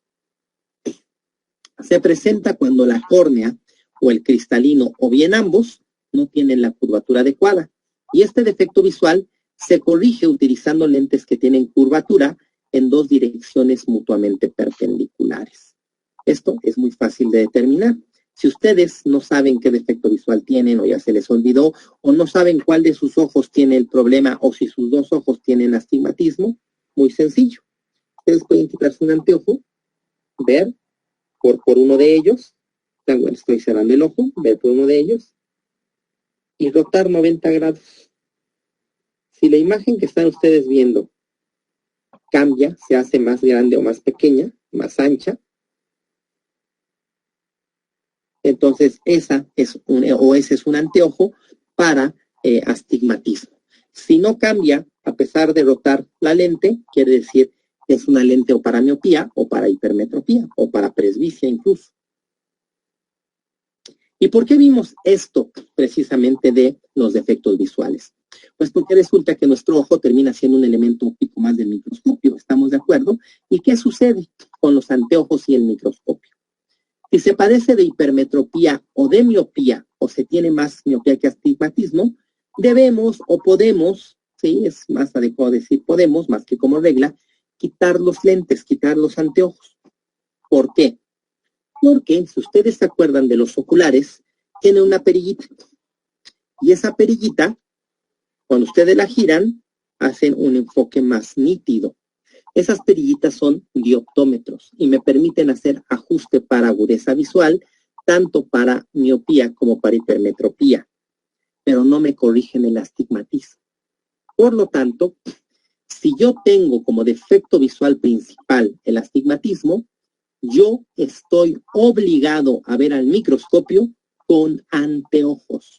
Se presenta cuando la córnea o el cristalino, o bien ambos, no tienen la curvatura adecuada. Y este defecto visual se corrige utilizando lentes que tienen curvatura en dos direcciones mutuamente perpendiculares. Esto es muy fácil de determinar. Si ustedes no saben qué defecto visual tienen o ya se les olvidó o no saben cuál de sus ojos tiene el problema o si sus dos ojos tienen astigmatismo, muy sencillo. Ustedes pueden quitarse un anteojo, ver por uno de ellos, bueno, estoy cerrando el ojo, ver por uno de ellos y rotar 90 grados. Si la imagen que están ustedes viendo cambia, se hace más grande o más pequeña, más ancha, entonces ese es un anteojo para astigmatismo. Si no cambia, a pesar de rotar la lente, quiere decir que es una lente o para miopía o para hipermetropía o para presbicia incluso. ¿Y por qué vimos esto precisamente de los defectos visuales? Pues porque resulta que nuestro ojo termina siendo un elemento óptico más del microscopio, ¿estamos de acuerdo? ¿Y qué sucede con los anteojos y el microscopio? Si se padece de hipermetropía o de miopía, o se tiene más miopía que astigmatismo, debemos o podemos, sí, es más adecuado decir podemos, más que como regla, quitar los lentes, quitar los anteojos. ¿Por qué? Porque, si ustedes se acuerdan de los oculares, tiene una perillita. Y esa perillita, cuando ustedes la giran, hacen un enfoque más nítido. Esas perillitas son dioptómetros y me permiten hacer ajuste para agudeza visual, tanto para miopía como para hipermetropía, pero no me corrigen el astigmatismo. Por lo tanto, si yo tengo como defecto visual principal el astigmatismo, yo estoy obligado a ver al microscopio con anteojos.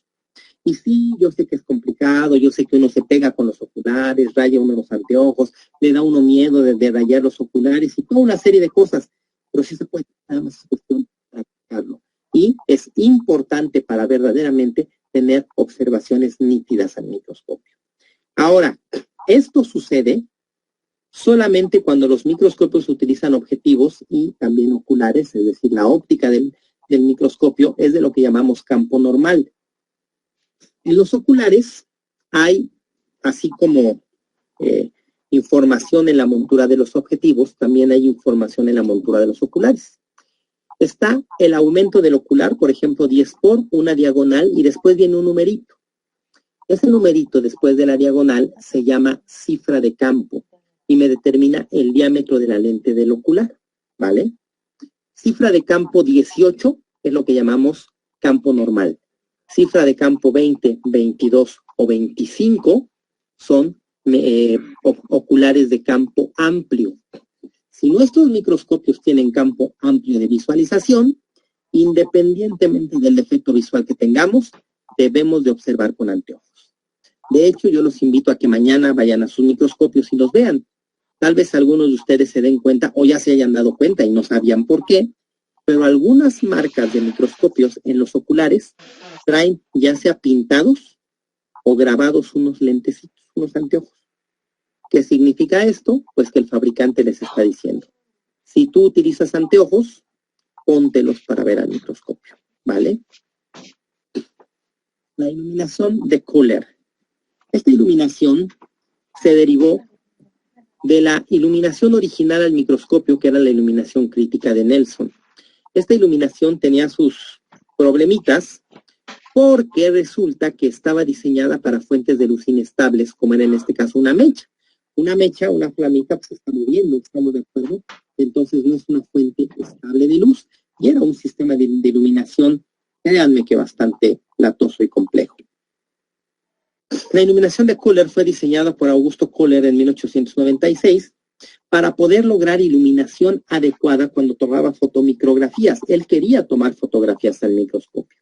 Y sí, yo sé que es complicado, yo sé que uno se pega con los oculares, raya uno los anteojos, le da uno miedo de rayar los oculares y toda una serie de cosas, pero sí se puede, nada más es cuestión de practicarlo. Y es importante para verdaderamente tener observaciones nítidas al microscopio. Ahora, esto sucede solamente cuando los microscopios utilizan objetivos y también oculares, es decir, la óptica del microscopio es de lo que llamamos campo normal. En los oculares hay, así como información en la montura de los objetivos, también hay información en la montura de los oculares. Está el aumento del ocular, por ejemplo, 10 por, una diagonal, y después viene un numerito. Ese numerito después de la diagonal se llama cifra de campo y me determina el diámetro de la lente del ocular, ¿vale? Cifra de campo 18 es lo que llamamos campo normal. Cifra de campo 20, 22 o 25 son oculares de campo amplio. Si nuestros microscopios tienen campo amplio de visualización, independientemente del defecto visual que tengamos, debemos de observar con anteojos. De hecho, yo los invito a que mañana vayan a sus microscopios y los vean. Tal vez algunos de ustedes se den cuenta o ya se hayan dado cuenta y no sabían por qué, pero algunas marcas de microscopios en los oculares traen ya sea pintados o grabados unos lentecitos, unos anteojos. ¿Qué significa esto? Pues que el fabricante les está diciendo, si tú utilizas anteojos, póntelos para ver al microscopio, ¿vale? La iluminación de Kohler. Esta iluminación se derivó de la iluminación original al microscopio, que era la iluminación crítica de Nelson. Esta iluminación tenía sus problemitas porque resulta que estaba diseñada para fuentes de luz inestables, como era en este caso una mecha. Una mecha, una flamita, pues se está moviendo, ¿estamos de acuerdo? Entonces no es una fuente estable de luz y era un sistema de iluminación, créanme que bastante latoso y complejo. La iluminación de Kohler fue diseñada por Augusto Kohler en 1896 para poder lograr iluminación adecuada cuando tomaba fotomicrografías. Él quería tomar fotografías al microscopio.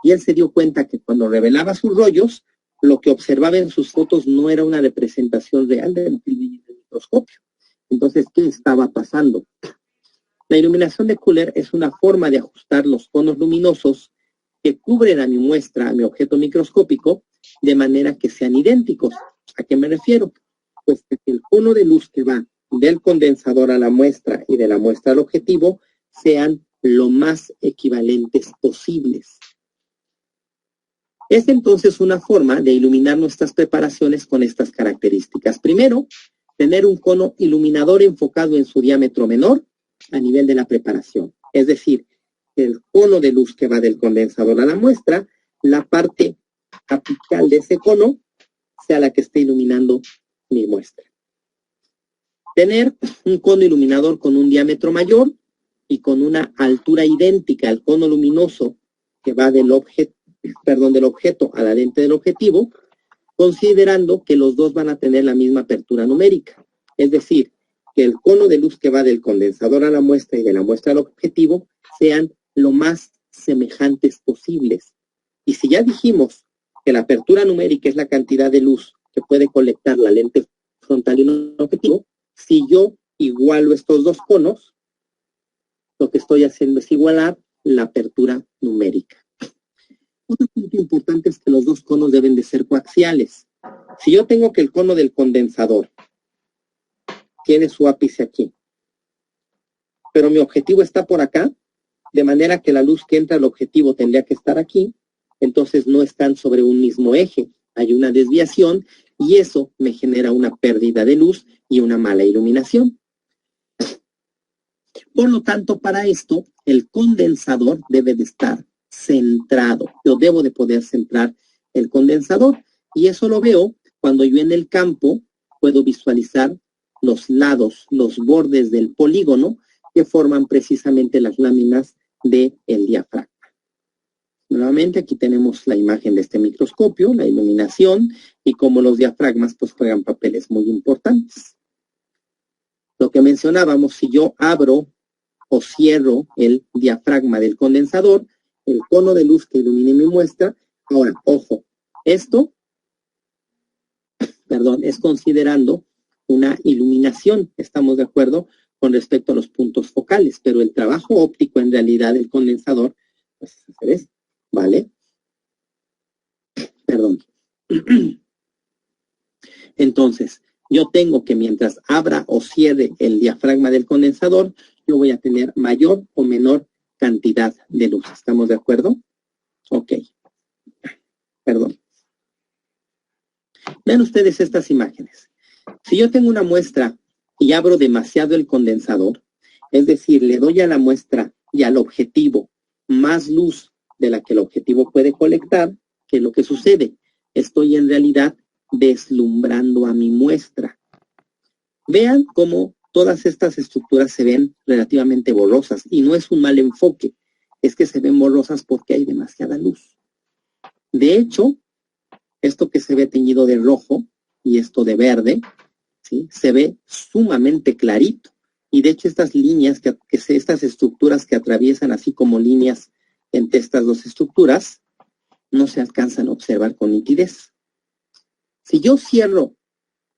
Y él se dio cuenta que cuando revelaba sus rollos, lo que observaba en sus fotos no era una representación real de lo que veía en el microscopio. Entonces, ¿qué estaba pasando? La iluminación de Kohler es una forma de ajustar los conos luminosos que cubren a mi muestra, a mi objeto microscópico, de manera que sean idénticos. ¿A qué me refiero? Pues que el cono de luz que va del condensador a la muestra y de la muestra al objetivo sean lo más equivalentes posibles. Es entonces una forma de iluminar nuestras preparaciones con estas características. Primero, tener un cono iluminador enfocado en su diámetro menor a nivel de la preparación. Es decir, el cono de luz que va del condensador a la muestra, la parte apical de ese cono sea la que esté iluminando mi muestra. Tener un cono iluminador con un diámetro mayor y con una altura idéntica al cono luminoso que va del objeto a la lente del objetivo, considerando que los dos van a tener la misma apertura numérica. Es decir, que el cono de luz que va del condensador a la muestra y de la muestra al objetivo sean lo más semejantes posibles. Y si ya dijimos que la apertura numérica es la cantidad de luz que puede colectar la lente frontal y un objetivo, si yo igualo estos dos conos, lo que estoy haciendo es igualar la apertura numérica. Otro punto importante es que los dos conos deben de ser coaxiales. Si yo tengo que el cono del condensador tiene su ápice aquí, pero mi objetivo está por acá, de manera que la luz que entra al objetivo tendría que estar aquí, entonces no están sobre un mismo eje, hay una desviación y eso me genera una pérdida de luz y una mala iluminación. Por lo tanto, para esto, el condensador debe de estar centrado. Yo debo de poder centrar el condensador y eso lo veo cuando yo en el campo puedo visualizar los lados, los bordes del polígono que forman precisamente las láminas del diafragma. Nuevamente aquí tenemos la imagen de este microscopio, la iluminación y cómo los diafragmas pues juegan papeles muy importantes. Lo que mencionábamos, si yo abro o cierro el diafragma del condensador, el cono de luz que ilumine mi muestra, ahora, ojo, esto, es considerando una iluminación, estamos de acuerdo con respecto a los puntos focales, pero el trabajo óptico en realidad del condensador, pues es hacer esto, ¿vale? Perdón. Entonces, yo tengo que mientras abra o cierre el diafragma del condensador, yo voy a tener mayor o menor cantidad de luz. ¿Estamos de acuerdo? Ok. Perdón. Vean ustedes estas imágenes. Si yo tengo una muestra y abro demasiado el condensador, es decir, le doy a la muestra y al objetivo más luz de la que el objetivo puede colectar, ¿qué es lo que sucede? Estoy en realidad deslumbrando a mi muestra. Vean cómo todas estas estructuras se ven relativamente borrosas y no es un mal enfoque, es que se ven borrosas porque hay demasiada luz. De hecho, esto que se ve teñido de rojo y esto de verde, ¿sí? Se ve sumamente clarito. Y de hecho estas líneas, estas estructuras que atraviesan así como líneas entre estas dos estructuras, no se alcanzan a observar con nitidez. Si yo cierro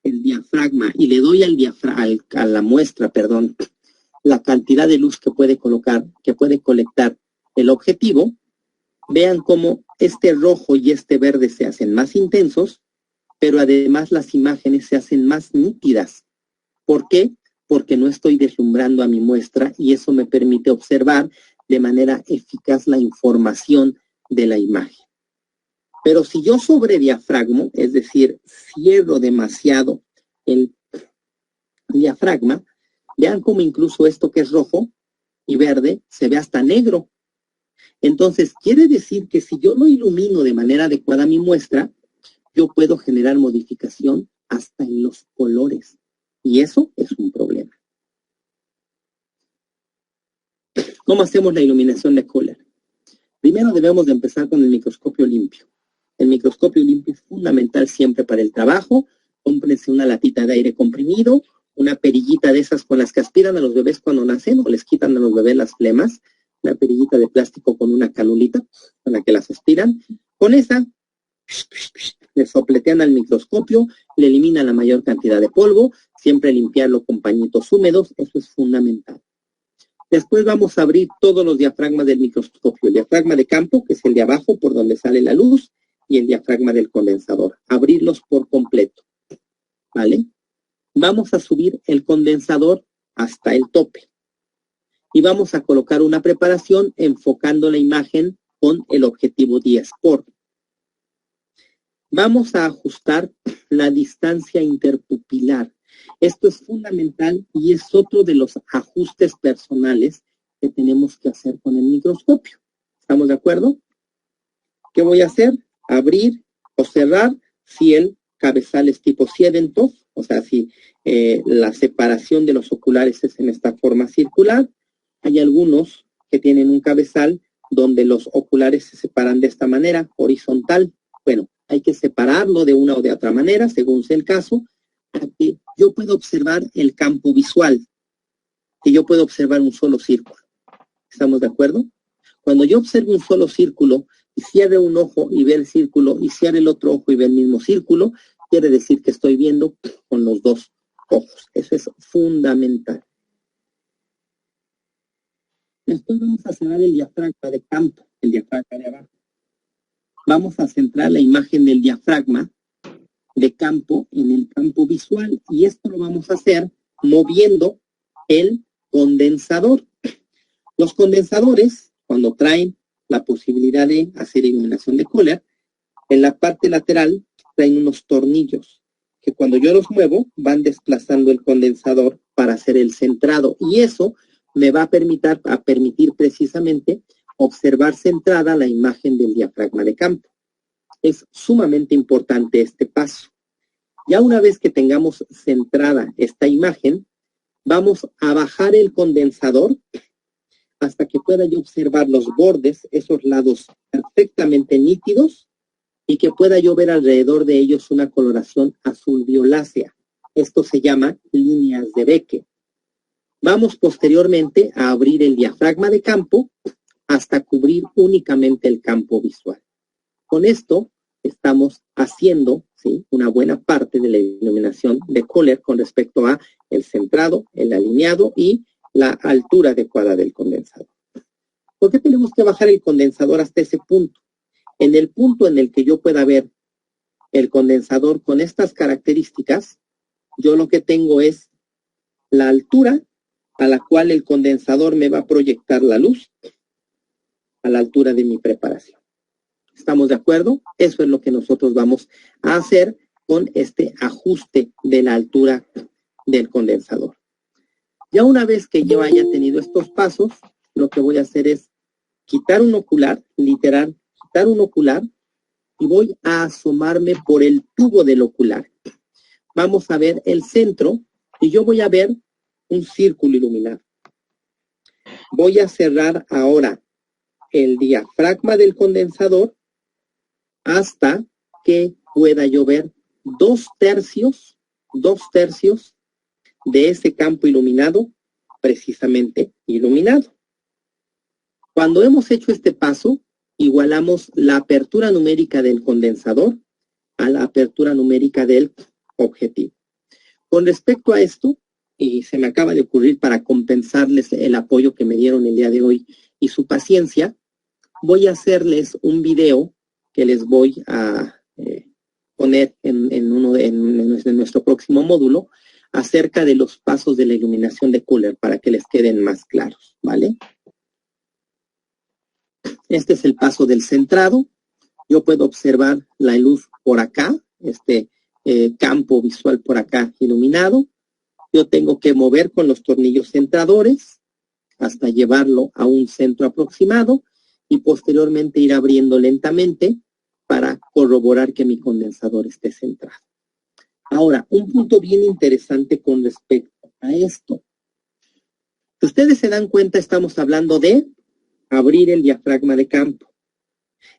el diafragma y le doy a la muestra, la cantidad de luz que puede colectar el objetivo, vean cómo este rojo y este verde se hacen más intensos, pero además las imágenes se hacen más nítidas. ¿Por qué? Porque no estoy deslumbrando a mi muestra y eso me permite observar de manera eficaz la información de la imagen. Pero si yo sobrediafragmo, es decir, cierro demasiado el diafragma, vean cómo incluso esto que es rojo y verde se ve hasta negro. Entonces, quiere decir que si yo no ilumino de manera adecuada mi muestra, yo puedo generar modificación hasta en los colores. Y eso es un problema. ¿Cómo hacemos la iluminación de Kohler? Primero debemos de empezar con el microscopio limpio. El microscopio limpio es fundamental siempre para el trabajo. Cómprense una latita de aire comprimido, una perillita de esas con las que aspiran a los bebés cuando nacen o les quitan a los bebés las flemas, una perillita de plástico con una canulita con la que las aspiran. Con esa, le sopletean al microscopio, le eliminan la mayor cantidad de polvo, siempre limpiarlo con pañitos húmedos, eso es fundamental. Después vamos a abrir todos los diafragmas del microscopio, el diafragma de campo, que es el de abajo por donde sale la luz, y el diafragma del condensador. Abrirlos por completo, ¿vale? Vamos a subir el condensador hasta el tope. Y vamos a colocar una preparación enfocando la imagen con el objetivo 10 por. Vamos a ajustar la distancia interpupilar. Esto es fundamental y es otro de los ajustes personales que tenemos que hacer con el microscopio. ¿Estamos de acuerdo? ¿Qué voy a hacer? Abrir o cerrar si el cabezal es tipo Siedentov, o sea, si la separación de los oculares es en esta forma circular. Hay algunos que tienen un cabezal donde los oculares se separan de esta manera, horizontal. Bueno, hay que separarlo de una o de otra manera, según sea el caso, para que yo pueda observar el campo visual, que yo pueda observar un solo círculo. ¿Estamos de acuerdo? Cuando yo observo un solo círculo y cierre un ojo y ve el círculo y cierre el otro ojo y ve el mismo círculo, quiere decir que estoy viendo con los dos ojos. Eso es fundamental. Después vamos a cerrar el diafragma de campo, el diafragma de abajo. Vamos a centrar la imagen del diafragma de campo en el campo visual. Y esto lo vamos a hacer moviendo el condensador. Los condensadores, cuando traen la posibilidad de hacer iluminación de Kohler, en la parte lateral traen unos tornillos que cuando yo los muevo van desplazando el condensador para hacer el centrado. Y eso me va a permitir precisamente observar centrada la imagen del diafragma de campo. Es sumamente importante este paso. Ya una vez que tengamos centrada esta imagen, vamos a bajar el condensador hasta que pueda yo observar los bordes, esos lados perfectamente nítidos, y que pueda yo ver alrededor de ellos una coloración azul violácea. Esto se llama líneas de Becker. Vamos posteriormente a abrir el diafragma de campo hasta cubrir únicamente el campo visual. Con esto estamos haciendo, ¿sí?, una buena parte de la iluminación de Kohler con respecto a el centrado, el alineado y la altura adecuada del condensador. ¿Por qué tenemos que bajar el condensador hasta ese punto? En el punto en el que yo pueda ver el condensador con estas características, yo lo que tengo es la altura a la cual el condensador me va a proyectar la luz a la altura de mi preparación. ¿Estamos de acuerdo? Eso es lo que nosotros vamos a hacer con este ajuste de la altura del condensador. Ya una vez que yo haya tenido estos pasos, lo que voy a hacer es quitar un ocular, literal, quitar un ocular y voy a asomarme por el tubo del ocular. Vamos a ver el centro y yo voy a ver un círculo iluminado. Voy a cerrar ahora el diafragma del condensador hasta que pueda yo ver 2/3 de ese campo iluminado, precisamente iluminado. Cuando hemos hecho este paso, igualamos la apertura numérica del condensador a la apertura numérica del objetivo. Con respecto a esto, y se me acaba de ocurrir para compensarles el apoyo que me dieron el día de hoy y su paciencia, voy a hacerles un video que les voy a poner en nuestro próximo módulo acerca de los pasos de la iluminación de Kohler para que les queden más claros, ¿vale? Este es el paso del centrado. Yo puedo observar la luz por acá, este campo visual por acá iluminado. Yo tengo que mover con los tornillos centradores hasta llevarlo a un centro aproximado y posteriormente ir abriendo lentamente para corroborar que mi condensador esté centrado. Ahora, un punto bien interesante con respecto a esto. Si ustedes se dan cuenta, estamos hablando de abrir el diafragma de campo.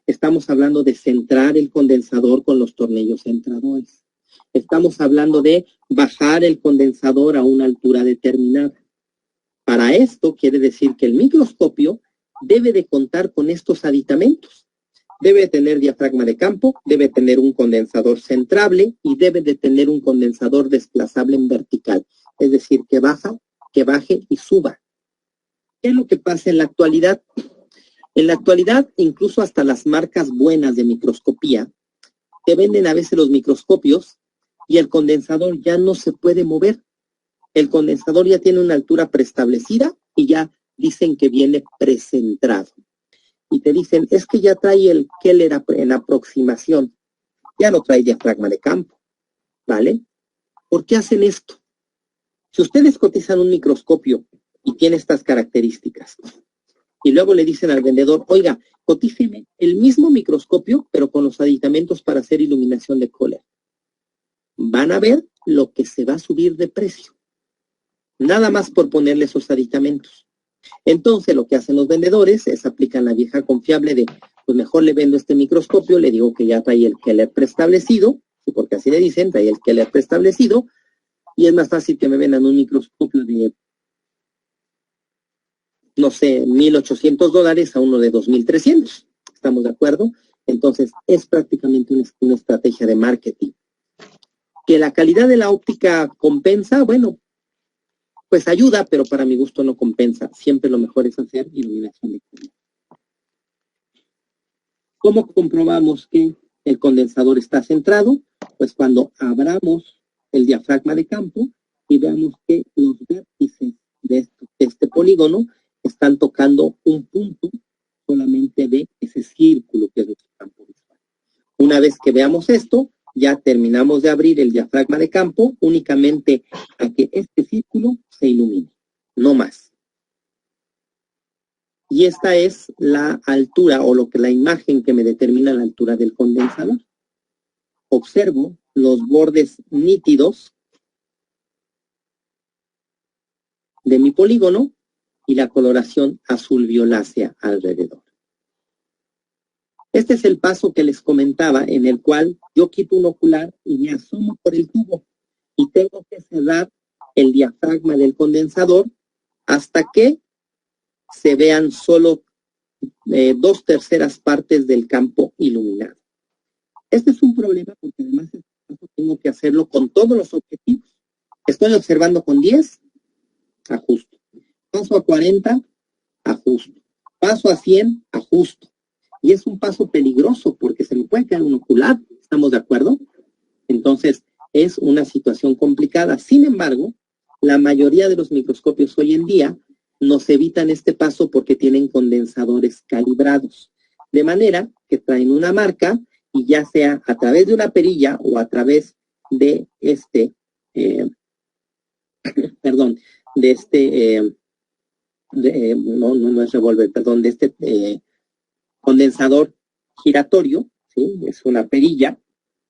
Estamos hablando de centrar el condensador con los tornillos centradores. Estamos hablando de bajar el condensador a una altura determinada. Para esto quiere decir que el microscopio debe de contar con estos aditamentos. Debe tener diafragma de campo, debe tener un condensador centrable y debe de tener un condensador desplazable en vertical. Es decir, que baje y suba. ¿Qué es lo que pasa en la actualidad? En la actualidad, incluso hasta las marcas buenas de microscopía, te venden a veces los microscopios y el condensador ya no se puede mover. El condensador ya tiene una altura preestablecida y ya dicen que viene precentrado. Y te dicen, es que ya trae el Kohler en aproximación. Ya no trae diafragma de campo, ¿vale? ¿Por qué hacen esto? Si ustedes cotizan un microscopio y tiene estas características, y luego le dicen al vendedor, oiga, cotíceme el mismo microscopio, pero con los aditamentos para hacer iluminación de Kohler. Van a ver lo que se va a subir de precio. Nada más por ponerle esos aditamentos. Entonces, lo que hacen los vendedores es aplican la vieja confiable de, pues mejor le vendo este microscopio, le digo que ya trae el Kohler preestablecido, porque así le dicen, trae el Kohler preestablecido, y es más fácil que me vendan un microscopio de, no sé, $1,800 a uno de $2,300. ¿Estamos de acuerdo? Entonces, es prácticamente una estrategia de marketing. Que la calidad de la óptica compensa, bueno, pues ayuda, pero para mi gusto no compensa. Siempre lo mejor es hacer iluminación de Kohler. ¿Cómo comprobamos que el condensador está centrado? Pues cuando abramos el diafragma de campo y veamos que los vértices de este polígono están tocando un punto solamente de ese círculo que es nuestro campo visual. Una vez que veamos esto, ya terminamos de abrir el diafragma de campo únicamente a que este círculo se ilumine, no más. Y esta es la altura o la imagen que me determina la altura del condensador. Observo los bordes nítidos de mi polígono y la coloración azul violácea alrededor. Este es el paso que les comentaba, en el cual yo quito un ocular y me asomo por el tubo y tengo que cerrar el diafragma del condensador hasta que se vean solo 2/3 partes del campo iluminado. Este es un problema porque además tengo que hacerlo con todos los objetivos. Estoy observando con 10, ajusto. Paso a 40, ajusto. Paso a 100, ajusto. Y es un paso peligroso porque se me puede caer un ocular, ¿estamos de acuerdo? Entonces, es una situación complicada. Sin embargo, la mayoría de los microscopios hoy en día nos evitan este paso porque tienen condensadores calibrados. De manera que traen una marca y ya sea a través de una perilla o a través de no es revólver, perdón, de este condensador giratorio, ¿sí? Es una perilla,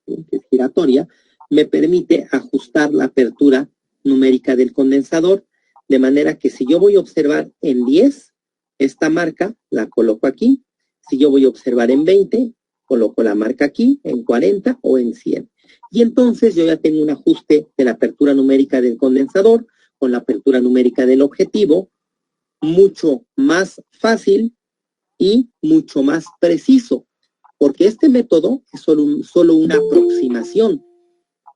¿sí? Que es giratoria, me permite ajustar la apertura numérica del condensador, de manera que si yo voy a observar en 10, esta marca la coloco aquí. Si yo voy a observar en 20, coloco la marca aquí, en 40 o en 100. Y entonces yo ya tengo un ajuste de la apertura numérica del condensador con la apertura numérica del objetivo, mucho más fácil y mucho más preciso, porque este método es solo una aproximación.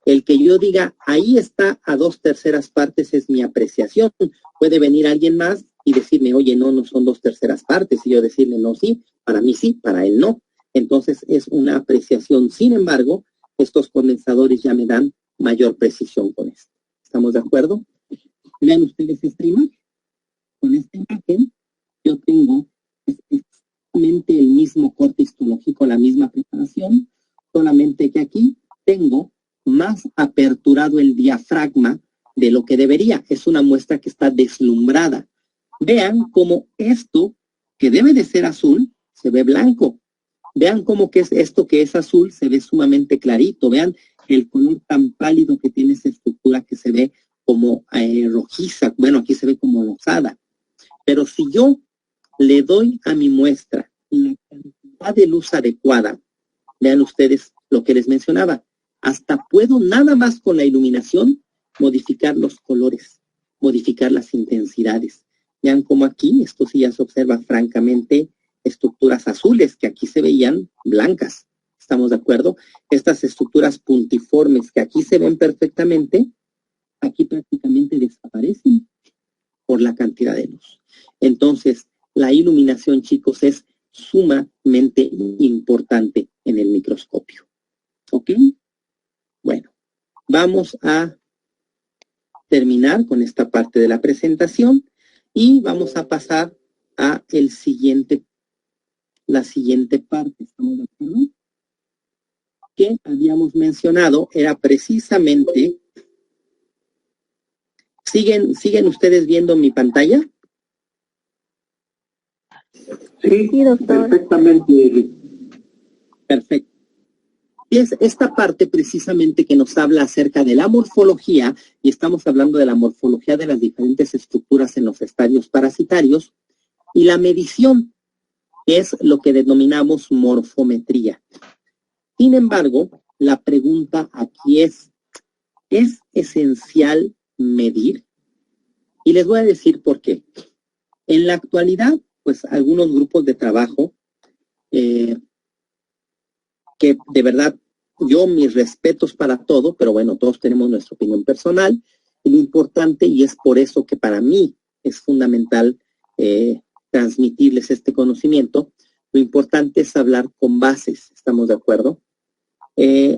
El que yo diga, ahí está a 2/3 partes es mi apreciación. Puede venir alguien más y decirme, oye, no son 2/3 partes, y yo decirle, no, sí, para mí sí, para él no. Entonces es una apreciación. Sin embargo, estos condensadores ya me dan mayor precisión con esto. ¿Estamos de acuerdo? Vean ustedes esta imagen. Con esta imagen yo tengo exactamente el mismo corte histológico, la misma preparación, solamente que aquí tengo más aperturado el diafragma de lo que debería. Es una muestra que está deslumbrada. Vean cómo esto, que debe de ser azul, se ve blanco. Vean cómo que es esto que es azul, se ve sumamente clarito. Vean el color tan pálido que tiene esa estructura que se ve como rojiza. Bueno, aquí se ve como rosada. Pero si yo le doy a mi muestra la cantidad de luz adecuada, vean ustedes lo que les mencionaba, hasta puedo nada más con la iluminación modificar los colores, modificar las intensidades. Vean cómo aquí, esto sí ya se observa francamente estructuras azules que aquí se veían blancas. ¿Estamos de acuerdo? Estas estructuras puntiformes que aquí se ven perfectamente, aquí prácticamente desaparecen por la cantidad de luz. Entonces, la iluminación, chicos, es sumamente importante en el microscopio. ¿Ok? Bueno, vamos a terminar con esta parte de la presentación y vamos a pasar a la siguiente parte. ¿Estamos de acuerdo? Que habíamos mencionado era precisamente... ¿Siguen ustedes viendo mi pantalla? Sí, doctor. Perfectamente. Perfecto. Y es esta parte precisamente que nos habla acerca de la morfología, y estamos hablando de la morfología de las diferentes estructuras en los estadios parasitarios, y la medición, que es lo que denominamos morfometría. Sin embargo, la pregunta aquí ¿es esencial medir? Y les voy a decir por qué. En la actualidad, pues algunos grupos de trabajo que de verdad, yo mis respetos para todo, pero bueno, todos tenemos nuestra opinión personal, y lo importante, y es por eso que para mí es fundamental transmitirles este conocimiento, lo importante es hablar con bases, ¿estamos de acuerdo?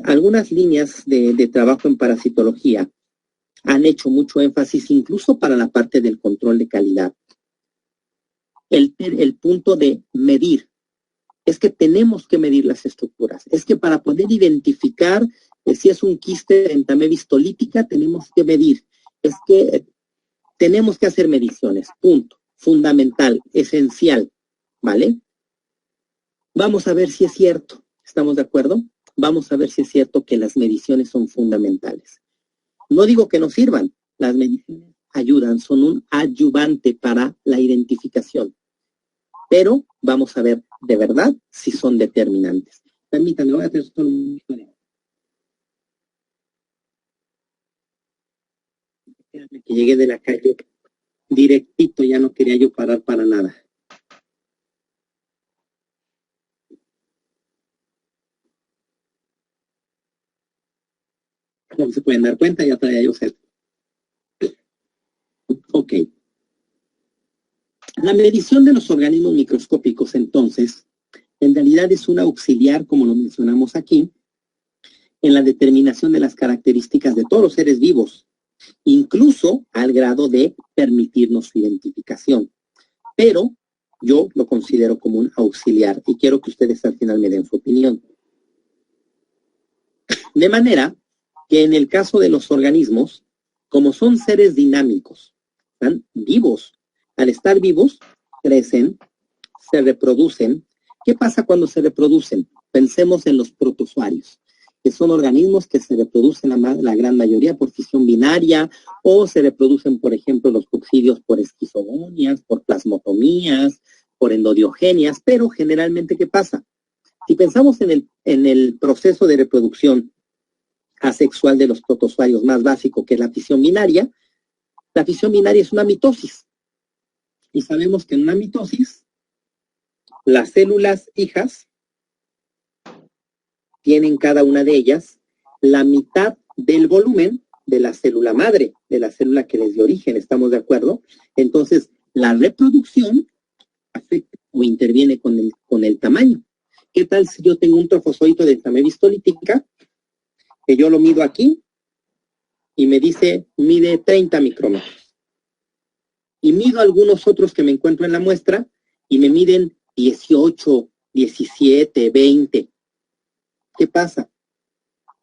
Algunas líneas de trabajo en parasitología han hecho mucho énfasis incluso para la parte del control de calidad. El punto de medir. Es que tenemos que medir las estructuras. Es que para poder identificar si es un quiste de entamebisto histolítica, tenemos que medir. Es que tenemos que hacer mediciones. Punto. Fundamental, esencial. ¿Vale? Vamos a ver si es cierto. ¿Estamos de acuerdo? Vamos a ver si es cierto que las mediciones son fundamentales. No digo que no sirvan. Las mediciones ayudan, son un ayudante para la identificación. Pero vamos a ver de verdad si son determinantes. Permítanme, voy a hacer solo una historia. Que llegué de la calle directito, ya no quería yo parar para nada. Como se pueden dar cuenta, ya traía yo sed. Ok. La medición de los organismos microscópicos, entonces, en realidad es un auxiliar, como lo mencionamos aquí, en la determinación de las características de todos los seres vivos, incluso al grado de permitirnos su identificación. Pero yo lo considero como un auxiliar y quiero que ustedes al final me den su opinión. De manera que en el caso de los organismos, como son seres dinámicos, están vivos. Al estar vivos, crecen, se reproducen. ¿Qué pasa cuando se reproducen? Pensemos en los protozoarios, que son organismos que se reproducen la gran mayoría por fisión binaria, o se reproducen, por ejemplo, los coccidios por esquizogonias, por plasmotomías, por endodiogenias, pero generalmente, ¿qué pasa? Si pensamos en el proceso de reproducción asexual de los protozoarios más básico, que es la fisión binaria es una mitosis. Y sabemos que en una mitosis, las células hijas tienen cada una de ellas la mitad del volumen de la célula madre, de la célula que les dio origen, ¿estamos de acuerdo? Entonces, la reproducción afecta o interviene con el tamaño. ¿Qué tal si yo tengo un trofozoito de entamebisto histolítica, que yo lo mido aquí, y me dice, mide 30 micrómetros? Y mido algunos otros que me encuentro en la muestra, y me miden 18, 17, 20. ¿Qué pasa?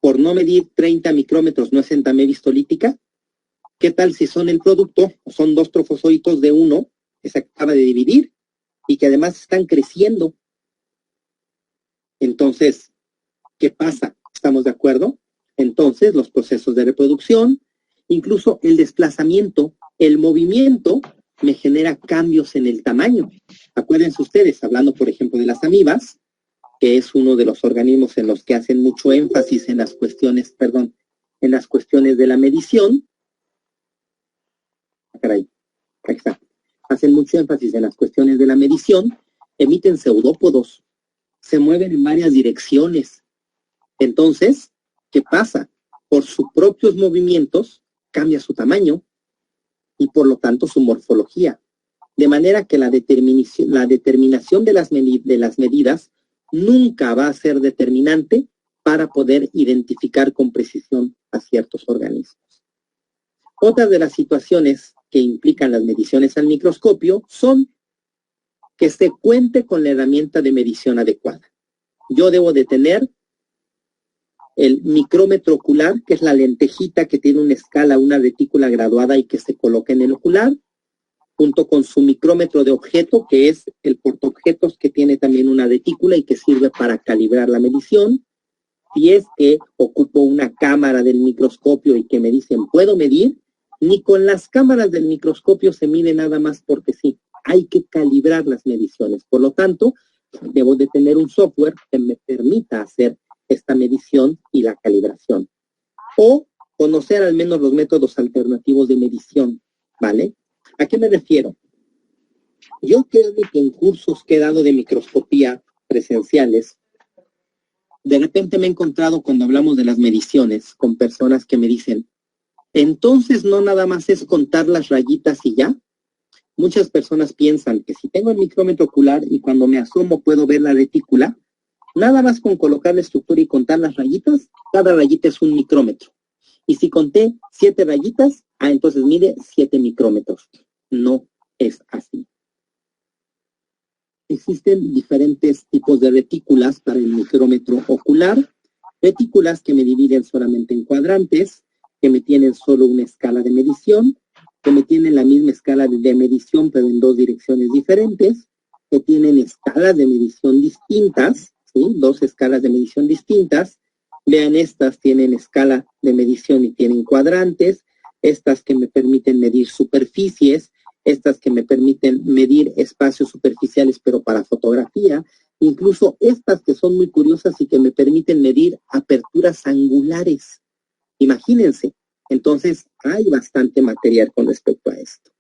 Por no medir 30 micrómetros no es entamebisto histolítica. ¿Qué tal si son el producto, o son dos trofozoitos de uno, que se acaba de dividir, y que además están creciendo? Entonces, ¿qué pasa? ¿Estamos de acuerdo? Entonces, los procesos de reproducción, incluso el desplazamiento, el movimiento, me genera cambios en el tamaño. Acuérdense ustedes, hablando por ejemplo de las amibas, que es uno de los organismos en los que hacen mucho énfasis en las cuestiones, en las cuestiones de la medición. Caray, ahí está. Hacen mucho énfasis en las cuestiones de la medición, emiten pseudópodos, se mueven en varias direcciones. Entonces, ¿qué pasa? Por sus propios movimientos cambia su tamaño y por lo tanto su morfología. De manera que la determinación de las medidas nunca va a ser determinante para poder identificar con precisión a ciertos organismos. Otras de las situaciones que implican las mediciones al microscopio son que se cuente con la herramienta de medición adecuada. Yo debo de tener el micrómetro ocular, que es la lentejita que tiene una escala, una retícula graduada y que se coloca en el ocular, junto con su micrómetro de objeto, que es el portaobjetos, que tiene también una retícula y que sirve para calibrar la medición. Si es que ocupo una cámara del microscopio y que me dicen, ¿puedo medir? Ni con las cámaras del microscopio se mide nada más porque sí. Hay que calibrar las mediciones. Por lo tanto, debo de tener un software que me permita hacer esta medición y la calibración. O conocer al menos los métodos alternativos de medición, ¿vale? ¿A qué me refiero? Yo creo que en cursos que he dado de microscopía presenciales, de repente me he encontrado cuando hablamos de las mediciones con personas que me dicen, entonces no nada más es contar las rayitas y ya. Muchas personas piensan que si tengo el micrómetro ocular y cuando me asomo puedo ver la retícula, Nada más con colocar la estructura y contar las rayitas, cada rayita es un micrómetro. Y si conté 7 rayitas, entonces mide 7 micrómetros. No es así. Existen diferentes tipos de retículas para el micrómetro ocular. Retículas que me dividen solamente en cuadrantes, que me tienen solo una escala de medición, que me tienen la misma escala de medición pero en 2 direcciones diferentes, que tienen escalas de medición distintas, ¿sí? 2 escalas de medición distintas. Vean, estas tienen escala de medición y tienen cuadrantes, estas que me permiten medir superficies, estas que me permiten medir espacios superficiales pero para fotografía, incluso estas que son muy curiosas y que me permiten medir aperturas angulares. Imagínense, entonces hay bastante material con respecto a esto.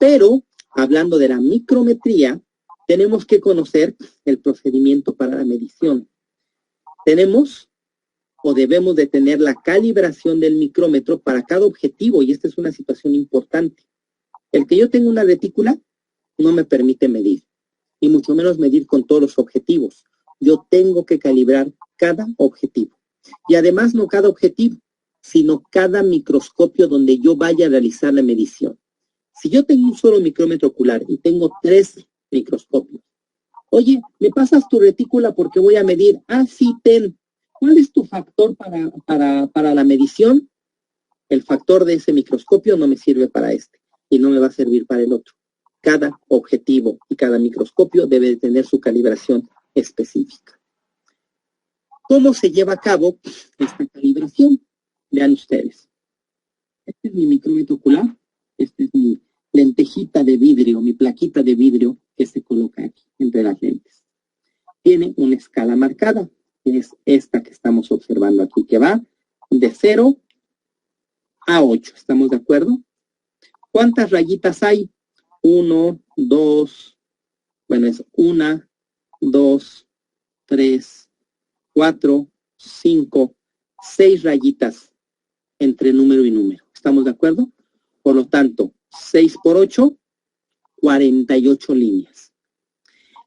Pero, hablando de la micrometría, tenemos que conocer el procedimiento para la medición. Tenemos o debemos de tener la calibración del micrómetro para cada objetivo, y esta es una situación importante. El que yo tenga una retícula no me permite medir, y mucho menos medir con todos los objetivos. Yo tengo que calibrar cada objetivo. Y además no cada objetivo, sino cada microscopio donde yo vaya a realizar la medición. Si yo tengo un solo micrómetro ocular y tengo 3 microscopios, oye, ¿me pasas tu retícula porque voy a medir? Sí, ten. ¿Cuál es tu factor para la medición? El factor de ese microscopio no me sirve para este y no me va a servir para el otro. Cada objetivo y cada microscopio debe de tener su calibración específica. ¿Cómo se lleva a cabo esta calibración? Vean ustedes. Este es mi micrómetro ocular. Esta es mi lentejita de vidrio, mi plaquita de vidrio que se coloca aquí entre las lentes. Tiene una escala marcada, que es esta que estamos observando aquí, que va de 0 a 8. ¿Estamos de acuerdo? ¿Cuántas rayitas hay? 1, 2, bueno, es 1, 2, 3, 4, 5, 6 rayitas entre número y número. ¿Estamos de acuerdo? Por lo tanto, 6 por 8, 48 líneas.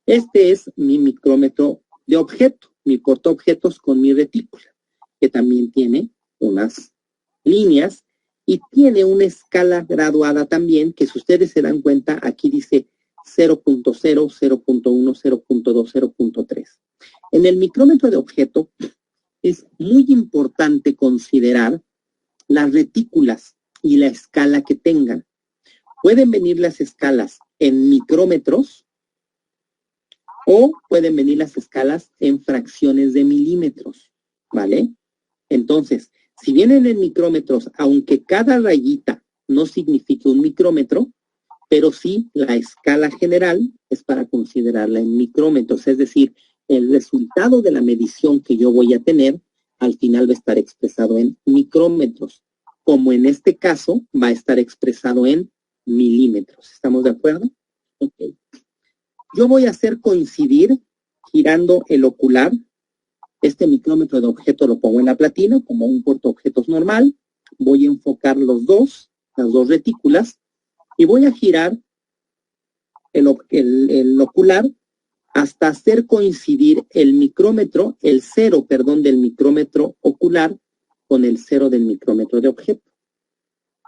Este es mi micrómetro de objeto, mi portaobjetos con mi retícula, que también tiene unas líneas y tiene una escala graduada también, que si ustedes se dan cuenta, aquí dice 0.0, 0.1, 0.2, 0.3. En el micrómetro de objeto es muy importante considerar las retículas y la escala que tengan. Pueden venir las escalas en micrómetros o pueden venir las escalas en fracciones de milímetros, ¿vale? Entonces, si vienen en micrómetros, aunque cada rayita no signifique un micrómetro, pero sí la escala general es para considerarla en micrómetros, es decir, el resultado de la medición que yo voy a tener al final va a estar expresado en micrómetros, como en este caso va a estar expresado en milímetros. ¿Estamos de acuerdo? Ok. Yo voy a hacer coincidir, girando el ocular, este micrómetro de objeto lo pongo en la platina como un portaobjetos normal, voy a enfocar las dos retículas y voy a girar el ocular hasta hacer coincidir el micrómetro, el 0, perdón, del micrómetro ocular con el 0 del micrómetro de objeto.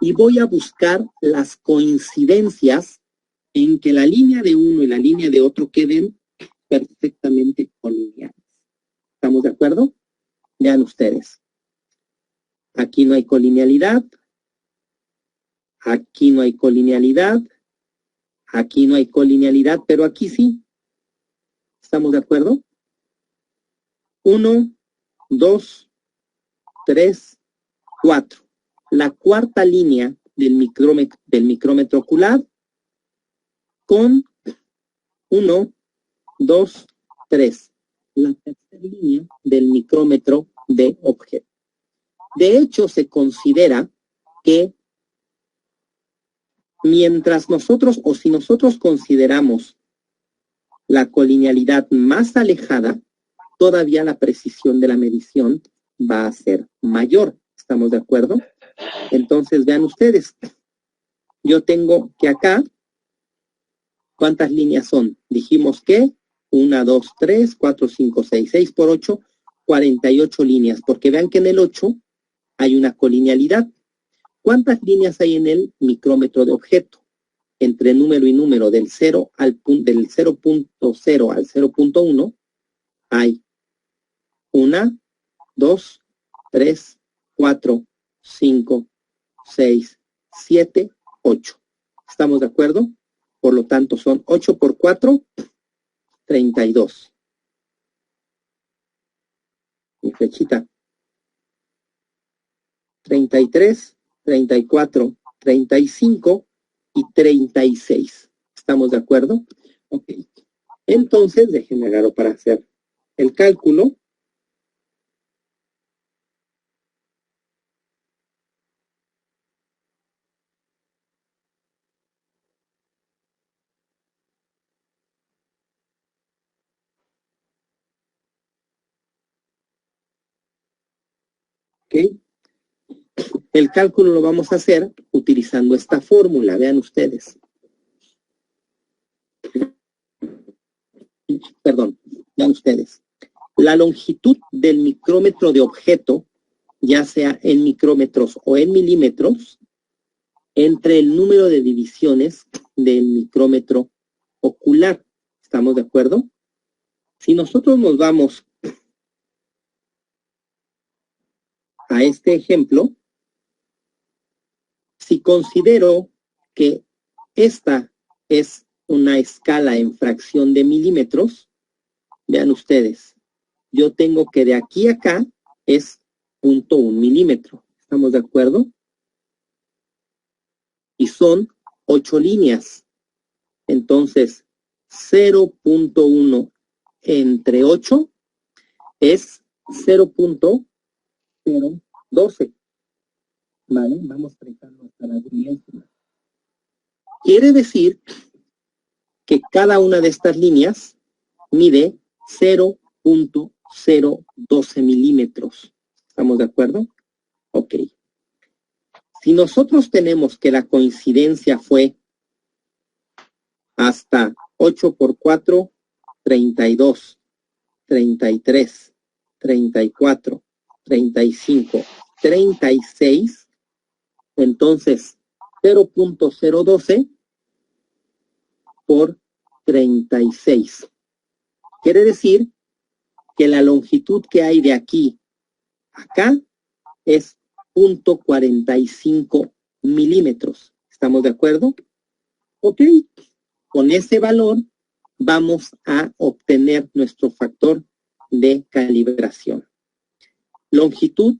Y voy a buscar las coincidencias en que la línea de uno y la línea de otro queden perfectamente colineadas. ¿Estamos de acuerdo? Vean ustedes. Aquí no hay colinealidad. Aquí no hay colinealidad. Aquí no hay colinealidad, pero aquí sí. ¿Estamos de acuerdo? 1, 2, 3, 4. La cuarta línea del micrómetro ocular con 1, 2, 3. La tercera línea del micrómetro de objeto. De hecho, se considera que mientras nosotros, o si nosotros consideramos la colinealidad más alejada, todavía la precisión de la medición va a ser mayor. ¿Estamos de acuerdo? Entonces, vean ustedes. Yo tengo que acá, ¿cuántas líneas son? Dijimos que 1, 2, 3, 4, 5, 6. 6 por 8, 48 líneas. Porque vean que en el 8 hay una colinealidad. ¿Cuántas líneas hay en el micrómetro de objeto? Entre número y número del 0.0 al 0.1 hay 1, 2, 3, 4, 5, 6, 7, 8. ¿Estamos de acuerdo? Por lo tanto, son 8 por 4, 32. Mi flechita. 33, 34, 35 y 36. ¿Estamos de acuerdo? Ok. Entonces, déjenme agarro para hacer el cálculo. Ok. El cálculo lo vamos a hacer utilizando esta fórmula. Vean ustedes. Perdón, vean ustedes. La longitud del micrómetro de objeto, ya sea en micrómetros o en milímetros, entre el número de divisiones del micrómetro ocular. ¿Estamos de acuerdo? Si nosotros nos vamos a este ejemplo, si considero que esta es una escala en fracción de milímetros, vean ustedes, yo tengo que de aquí a acá es 0.1 milímetro. ¿Estamos de acuerdo? Y son 8 líneas. Entonces, 0.1 entre 8 es 0.012. ¿Vale? Vamos a dejarlo hasta la milésima. Quiere decir que cada una de estas líneas mide 0.012 milímetros. ¿Estamos de acuerdo? Ok. Si nosotros tenemos que la coincidencia fue hasta 8 por 4, 32, 33, 34, 35, 36, entonces 0.012 por 36. Quiere decir que la longitud que hay de aquí a acá es 0.45 milímetros. ¿Estamos de acuerdo? Ok. Con ese valor vamos a obtener nuestro factor de calibración. Longitud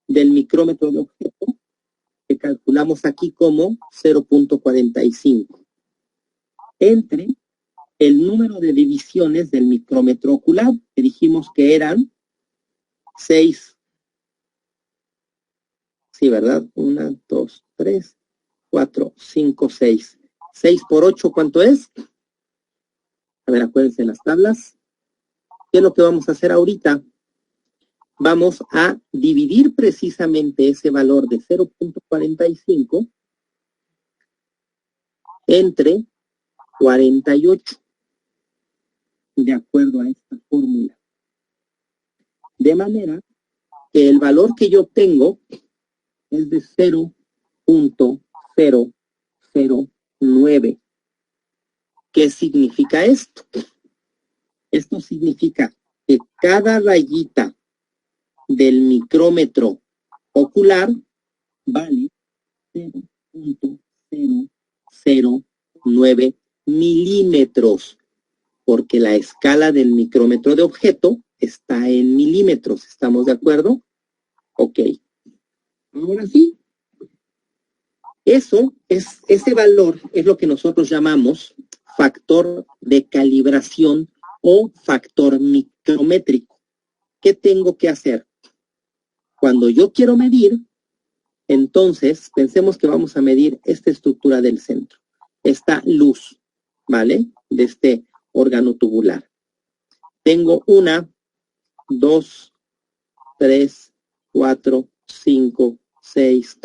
del micrómetro de objeto que calculamos aquí como 0.45 entre el número de divisiones del micrómetro ocular, que dijimos que eran 6. Sí, ¿verdad? 1, 2, 3, 4, 5, 6. 6 por 8, ¿cuánto es? A ver, acuérdense las tablas. ¿Qué es lo que vamos a hacer ahorita? Vamos a dividir precisamente ese valor de 0.45 entre 48, de acuerdo a esta fórmula. De manera que el valor que yo obtengo es de 0.009. ¿Qué significa esto? Esto significa que cada rayita del micrómetro ocular vale 0.009 milímetros, porque la escala del micrómetro de objeto está en milímetros. ¿Estamos de acuerdo? Ok. Ahora sí. Ese valor es lo que nosotros llamamos factor de calibración o factor micrométrico. ¿Qué tengo que hacer? Cuando yo quiero medir, entonces pensemos que vamos a medir esta estructura del centro, esta luz, ¿vale? De este órgano tubular. Tengo 1, 2, 3, 4, 5, 6,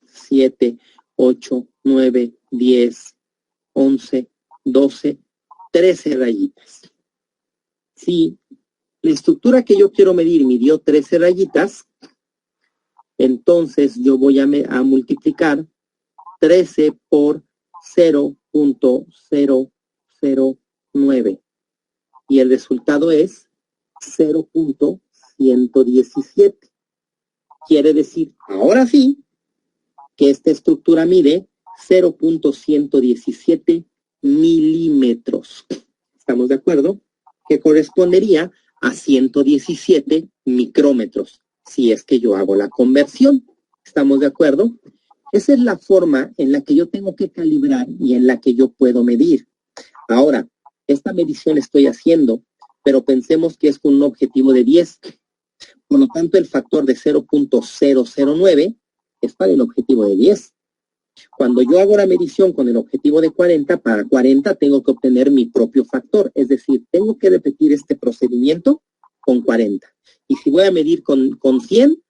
7, 8, 9, 10, 11, 12, 13 rayitas. Si la estructura que yo quiero medir midió 13 rayitas, entonces yo voy a multiplicar 13 por 0.009 y el resultado es 0.117. Quiere decir, ahora sí, que esta estructura mide 0.117 milímetros. ¿Estamos de acuerdo? Que correspondería a 117 micrómetros, si es que yo hago la conversión. ¿Estamos de acuerdo? Esa es la forma en la que yo tengo que calibrar y en la que yo puedo medir. Ahora, esta medición la estoy haciendo, pero pensemos que es con un objetivo de 10. Por lo tanto, el factor de 0.009 es para el objetivo de 10. Cuando yo hago la medición con el objetivo de 40, para 40 tengo que obtener mi propio factor. Es decir, tengo que repetir este procedimiento con 40. Y si voy a medir con 100,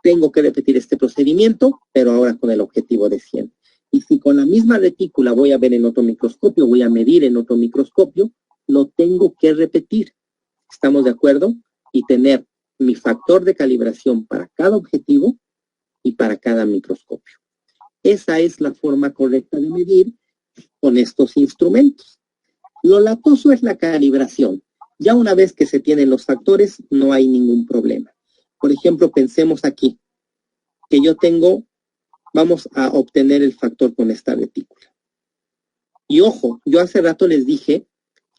tengo que repetir este procedimiento, pero ahora con el objetivo de 100. Y si con la misma retícula voy a ver en otro microscopio, voy a medir en otro microscopio, lo tengo que repetir. ¿Estamos de acuerdo? Y tener mi factor de calibración para cada objetivo y para cada microscopio. Esa es la forma correcta de medir con estos instrumentos. Lo latoso es la calibración. Ya una vez que se tienen los factores, no hay ningún problema. Por ejemplo, pensemos aquí que yo tengo, vamos a obtener el factor con esta retícula. Y ojo, yo hace rato les dije,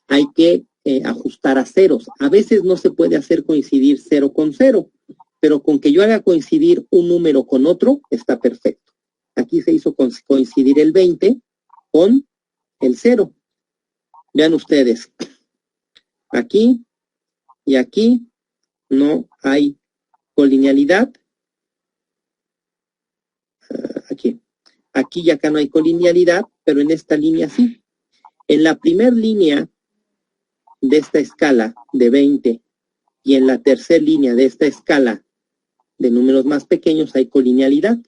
hay que ajustar a ceros. A veces no se puede hacer coincidir 0 con 0, pero con que yo haga coincidir un número con otro, está perfecto. Aquí se hizo coincidir el 20 con el 0. Vean ustedes, aquí y aquí no hay colinealidad. Aquí y acá no hay colinealidad, pero en esta línea sí. En la primera línea de esta escala de 20 y en la tercera línea de esta escala de números más pequeños hay colinealidad.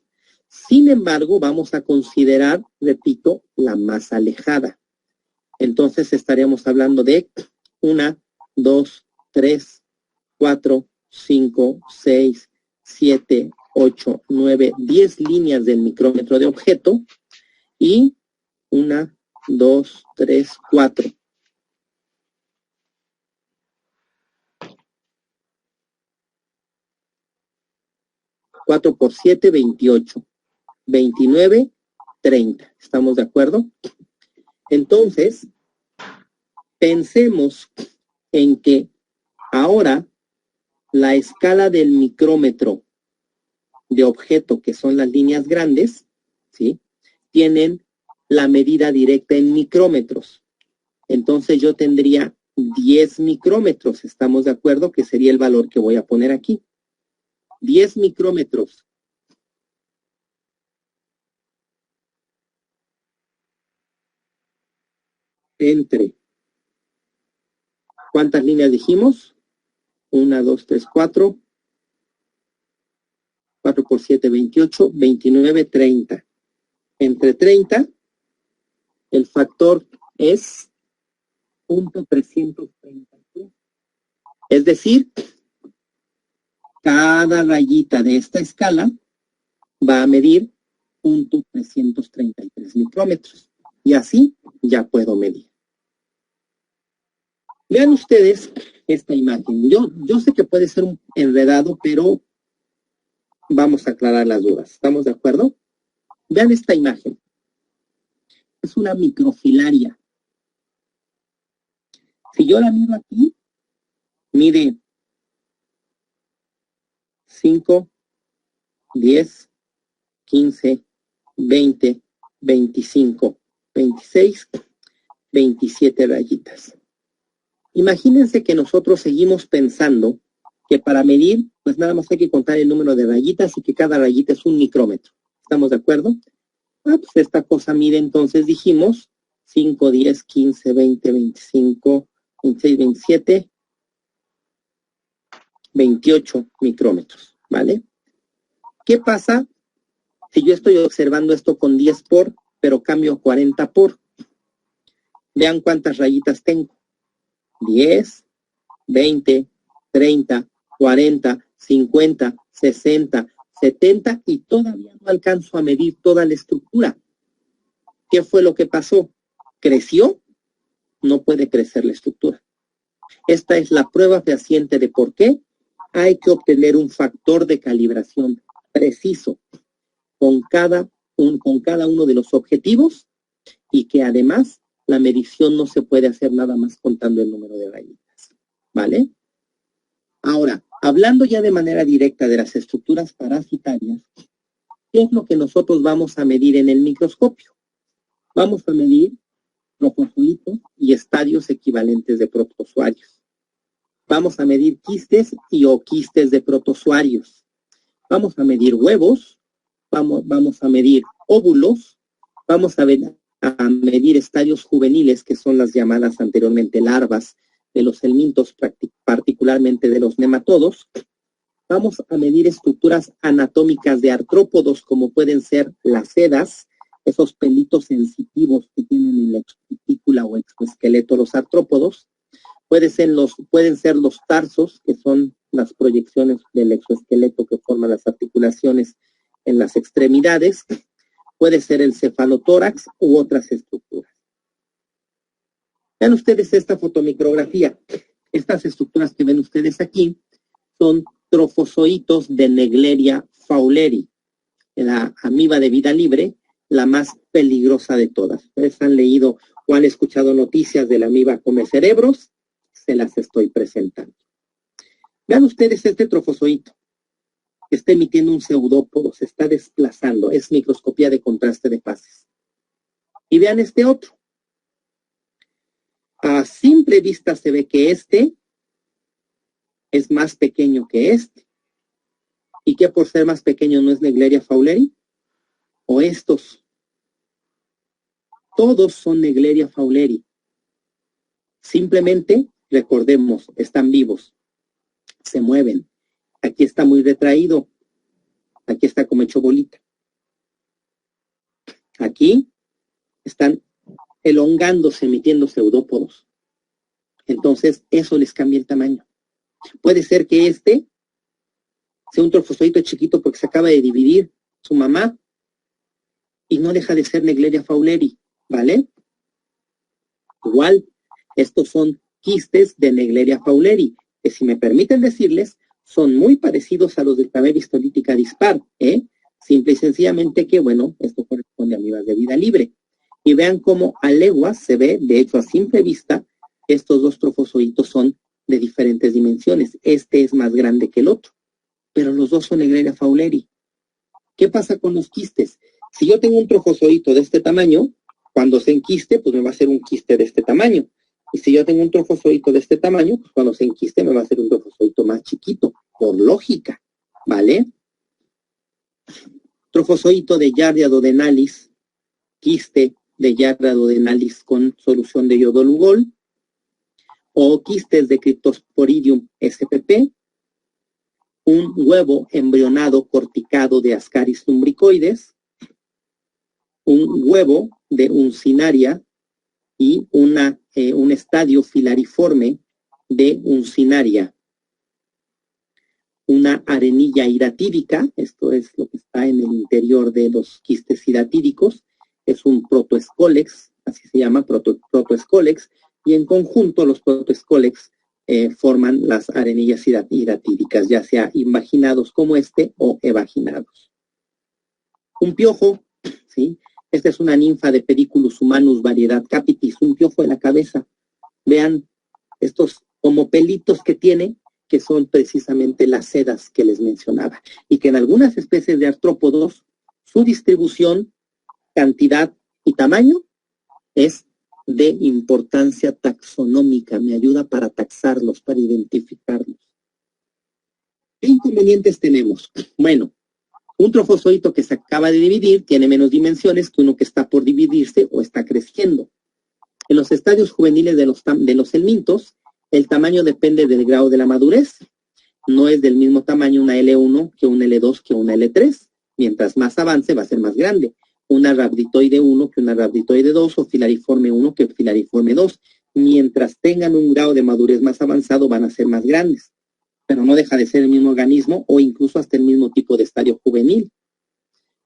Sin embargo, vamos a considerar, repito, la más alejada. Entonces estaríamos hablando de 1, 2, 3, 4, 5, 6, 7, 8, 9, 10 líneas del micrómetro de objeto y 1, 2, 3, 4. 4 por 7, 28. 29, 30. ¿Estamos de acuerdo? Entonces, pensemos en que ahora la escala del micrómetro de objeto, que son las líneas grandes, ¿sí?, tienen la medida directa en micrómetros. Entonces yo tendría 10 micrómetros. ¿Estamos de acuerdo? Que sería el valor que voy a poner aquí. 10 micrómetros. Entre, ¿cuántas líneas dijimos? 1, 2, 3, 4. 4 por 7, 28, 29, 30. Entre 30, el factor es 0.333. Es decir, cada rayita de esta escala va a medir 0.333 micrómetros. Y así ya puedo medir. Vean ustedes esta imagen. Yo sé que puede ser un enredado, pero vamos a aclarar las dudas. ¿Estamos de acuerdo? Vean esta imagen. Es una microfilaria. Si yo la mido aquí, mide 5, 10, 15, 20, 25, 26, 27 rayitas. Imagínense que nosotros seguimos pensando que para medir, pues nada más hay que contar el número de rayitas y que cada rayita es 1 micrómetro. ¿Estamos de acuerdo? Pues esta cosa mide, entonces dijimos, 5, 10, 15, 20, 25, 26, 27, 28 micrómetros, ¿vale? ¿Qué pasa si yo estoy observando esto con 10 por, pero cambio 40 por? Vean cuántas rayitas tengo. 10, 20, 30, 40, 50, 60, 70 y todavía no alcanzo a medir toda la estructura. ¿Qué fue lo que pasó? ¿Creció? No puede crecer la estructura. Esta es la prueba fehaciente de por qué hay que obtener un factor de calibración preciso con cada uno de los objetivos y que además la medición no se puede hacer nada más contando el número de rayitas. ¿Vale? Ahora, hablando ya de manera directa de las estructuras parasitarias, ¿qué es lo que nosotros vamos a medir en el microscopio? Vamos a medir trofozoitos y estadios equivalentes de protozoarios. Vamos a medir quistes y oquistes de protozoarios. Vamos a medir huevos, vamos a medir óvulos, vamos a medir estadios juveniles, que son las llamadas anteriormente larvas de los helmintos, particularmente de los nematodos. Vamos a medir estructuras anatómicas de artrópodos, como pueden ser las sedas, esos pelitos sensitivos que tienen en la excutícula o exoesqueleto los artrópodos. Pueden ser los tarsos, que son las proyecciones del exoesqueleto que forman las articulaciones en las extremidades. Puede ser el cefalotórax u otras estructuras. Vean ustedes esta fotomicrografía. Estas estructuras que ven ustedes aquí son trofozoitos de Naegleria fowleri, la amiba de vida libre, la más peligrosa de todas. Ustedes han leído o han escuchado noticias de la amiba come cerebros, se las estoy presentando. Vean ustedes este trofozoito que está emitiendo un pseudópodo, se está desplazando, es microscopía de contraste de fases. Y vean este otro. A simple vista se ve que este es más pequeño que este. ¿Y que por ser más pequeño no es Naegleria fowleri? O estos. Todos son Naegleria fowleri. Simplemente, recordemos, están vivos. Se mueven. Aquí está muy retraído. Aquí está como hecho bolita. Aquí están elongándose, emitiendo pseudópodos. Entonces, eso les cambia el tamaño. Puede ser que este sea un trofozoito chiquito porque se acaba de dividir su mamá y no deja de ser Naegleria fowleri, ¿vale? Igual, estos son quistes de Naegleria fowleri, que si me permiten decirles, son muy parecidos a los de Clavaria histolítica dispar, simple y sencillamente que, bueno, esto corresponde a amibas de vida libre. Y vean cómo a leguas se ve, de hecho a simple vista, estos dos trofozoitos son de diferentes dimensiones. Este es más grande que el otro, pero los dos son Naegleria fowleri. ¿Qué pasa con los quistes? Si yo tengo un trofozoito de este tamaño, cuando se enquiste, pues me va a hacer un quiste de este tamaño. Y si yo tengo un trofozoito de este tamaño, pues cuando se enquiste me va a hacer un trofozoito más chiquito, por lógica, ¿vale? Trofozoito de Giardia duodenalis, quiste de Giardia duodenalis con solución de yodo lugol, o quistes de Cryptosporidium spp, un huevo embrionado corticado de Ascaris lumbricoides, un huevo de Uncinaria y un estadio filariforme de Uncinaria. Una arenilla hiratídica, esto es lo que está en el interior de los quistes hiratídicos, es un protoescólex, así se llama, protoescólex, y en conjunto los protoescólex forman las arenillas hiratídicas, ya sea invaginados como este o evaginados. Un piojo, ¿sí? Esta es una ninfa de Pediculus humanus variedad capitis, un piojo de la cabeza. Vean estos como pelitos que tiene, que son precisamente las sedas que les mencionaba. Y que en algunas especies de artrópodos, su distribución, cantidad y tamaño es de importancia taxonómica. Me ayuda para taxarlos, para identificarlos. ¿Qué inconvenientes tenemos? Bueno, un trofozoito que se acaba de dividir tiene menos dimensiones que uno que está por dividirse o está creciendo. En los estadios juveniles de los helmintos, el tamaño depende del grado de la madurez. No es del mismo tamaño una L1 que una L2 que una L3. Mientras más avance va a ser más grande. una rhabditoide 1 que una rhabditoide 2 o filariforme 1 que filariforme 2. Mientras tengan un grado de madurez más avanzado van a ser más grandes, pero no deja de ser el mismo organismo o incluso hasta el mismo tipo de estadio juvenil.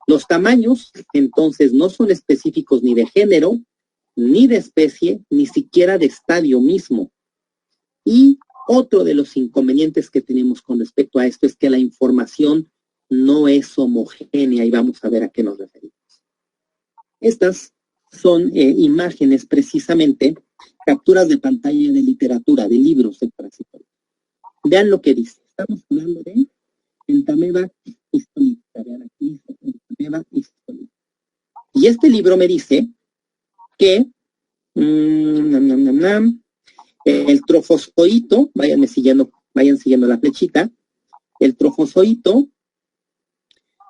Los tamaños, entonces, no son específicos ni de género, ni de especie, ni siquiera de estadio mismo. Y otro de los inconvenientes que tenemos con respecto a esto es que la información no es homogénea y vamos a ver a qué nos referimos. Estas son imágenes precisamente, capturas de pantalla de literatura, de libros de parasitología. Vean lo que dice. Estamos hablando de Entamoeba histolítica. Vean aquí dice Entamoeba histolítica. Y este libro me dice que el trofozoito, vayan siguiendo la flechita, el trofozoito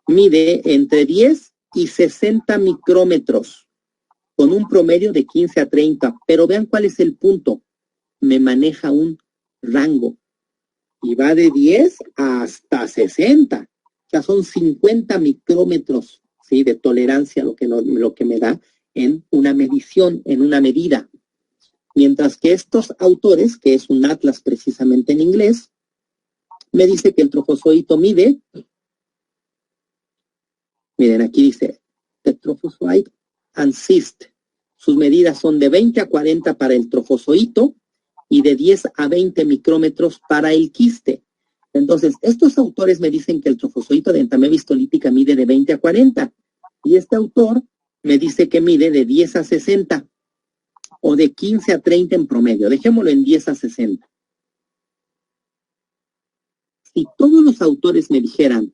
mide entre 10 y 60 micrómetros, con un promedio de 15 a 30, pero vean cuál es el punto, me maneja un rango, y va de 10 hasta 60, o sea, son 50 micrómetros, ¿sí?, de tolerancia lo que me da en una medición, en una medida. Mientras que estos autores, que es un atlas precisamente en inglés, me dice que el trofozoito mide, miren, aquí dice, the trophozoite and cyst. Sus medidas son de 20 a 40 para el trofozoito y de 10 a 20 micrómetros para el quiste. Entonces, estos autores me dicen que el trofozoito de Entamoeba histolítica mide de 20 a 40 y este autor me dice que mide de 10 a 60 o de 15 a 30 en promedio. Dejémoslo en 10 a 60. Si todos los autores me dijeran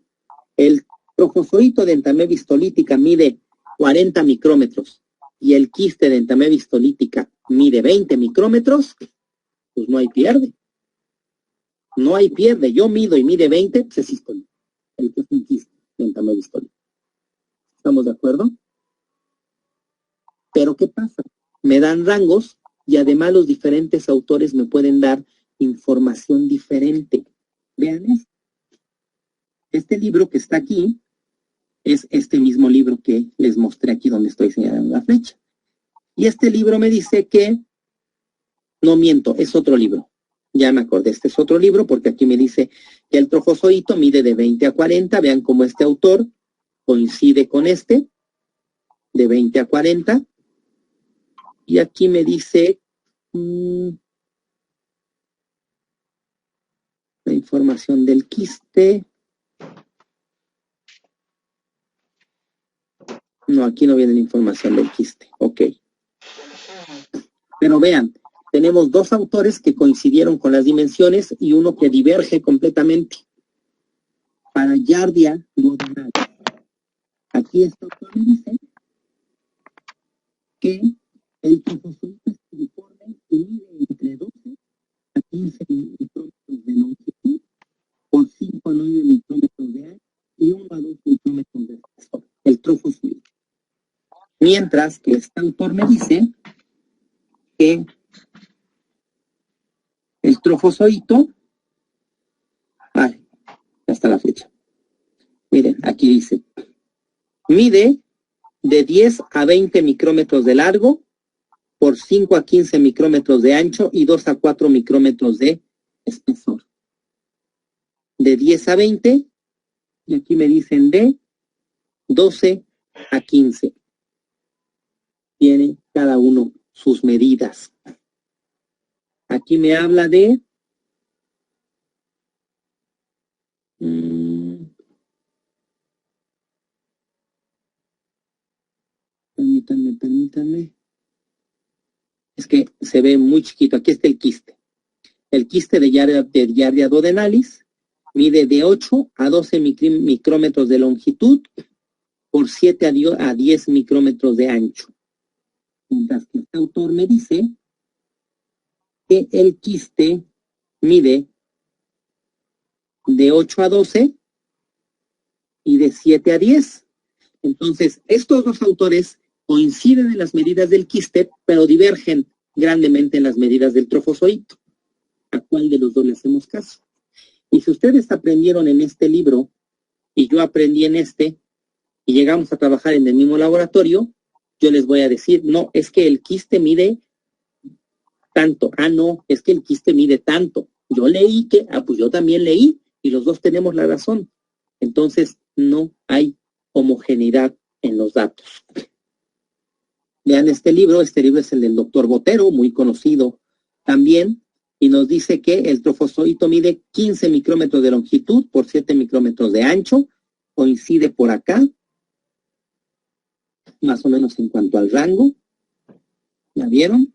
el trofozoito de Entamoeba histolítica mide 40 micrómetros y el quiste de Entamoeba histolítica mide 20 micrómetros, pues no hay pierde. No hay pierde. Yo mido y mide 20, pues es histolítico. El que es un quiste de Entamoeba histolítica. ¿Estamos de acuerdo? Pero ¿qué pasa? Me dan rangos y además los diferentes autores me pueden dar información diferente. Vean esto. Este libro que está aquí es este mismo libro que les mostré aquí donde estoy señalando la flecha. Y este libro me dice que, no miento, es otro libro. Ya me acordé, este es otro libro porque aquí me dice que el trofozoito mide de 20 a 40. Vean cómo este autor coincide con este, de 20 a 40. Y aquí me dice la información del quiste. No, aquí no viene la información del quiste. Ok. Pero vean, tenemos dos autores que coincidieron con las dimensiones y uno que diverge completamente. Para Giardia duodenalis. Aquí este autor me dice que el trofozoito es filiforme y mide entre 12 a 15 micrómetros de longitud por 5 a 9 micrómetros de ancho y 1 a 2 micrómetros de espesor. El trofozoito. Mientras que este autor me dice que el trofozoito, ya está la flecha. Miren, aquí dice, mide de 10 a 20 micrómetros de largo por 5 a 15 micrómetros de ancho y 2 a 4 micrómetros de espesor. De 10 a 20, y aquí me dicen de 12 a 15. Tiene cada uno sus medidas. Aquí me habla de permítanme. Es que se ve muy chiquito. Aquí está el quiste. El quiste de Giardia duodenalis mide de 8 a 12 micrómetros de longitud por 7 a 10 micrómetros de ancho. Mientras que este autor me dice que el quiste mide de 8 a 12 y de 7 a 10. Entonces, estos dos autores coinciden en las medidas del quiste, pero divergen grandemente en las medidas del trofozoito. ¿A cuál de los dos le hacemos caso? Y si ustedes aprendieron en este libro y yo aprendí en este, y llegamos a trabajar en el mismo laboratorio, yo les voy a decir, no, es que el quiste mide tanto. Ah, no, es que el quiste mide tanto. Yo leí que, pues yo también leí, y los dos tenemos la razón. Entonces, no hay homogeneidad en los datos. Vean este libro es el del doctor Botero, muy conocido también, y nos dice que el trofozoito mide 15 micrómetros de longitud por 7 micrómetros de ancho, coincide por acá, más o menos en cuanto al rango. ¿Ya vieron?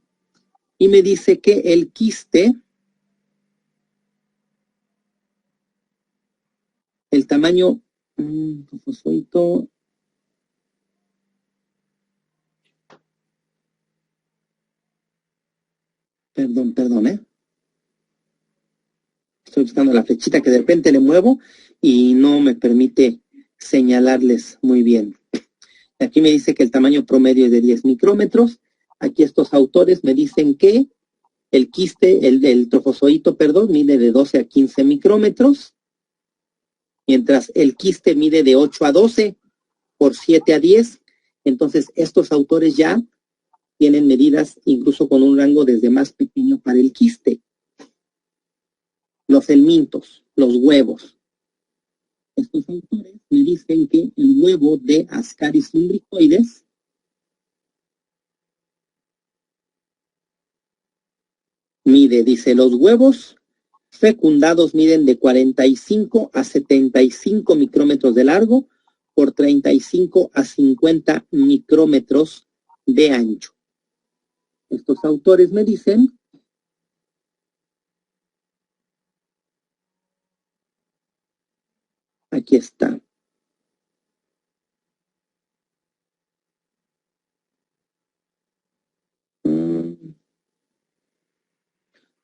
Y me dice que el quiste, el tamaño, trofozoito, perdón, estoy buscando la flechita que de repente le muevo y no me permite señalarles muy bien. Aquí me dice que el tamaño promedio es de 10 micrómetros. Aquí estos autores me dicen que el quiste, el trofozoito, mide de 12 a 15 micrómetros, mientras el quiste mide de 8 a 12 por 7 a 10. Entonces, estos autores ya tienen medidas incluso con un rango desde más pequeño para el quiste. Los helmintos, los huevos. Estos autores me dicen que el huevo de Ascaris lumbricoides mide, dice, los huevos fecundados miden de 45 a 75 micrómetros de largo por 35 a 50 micrómetros de ancho. Estos autores me dicen aquí está.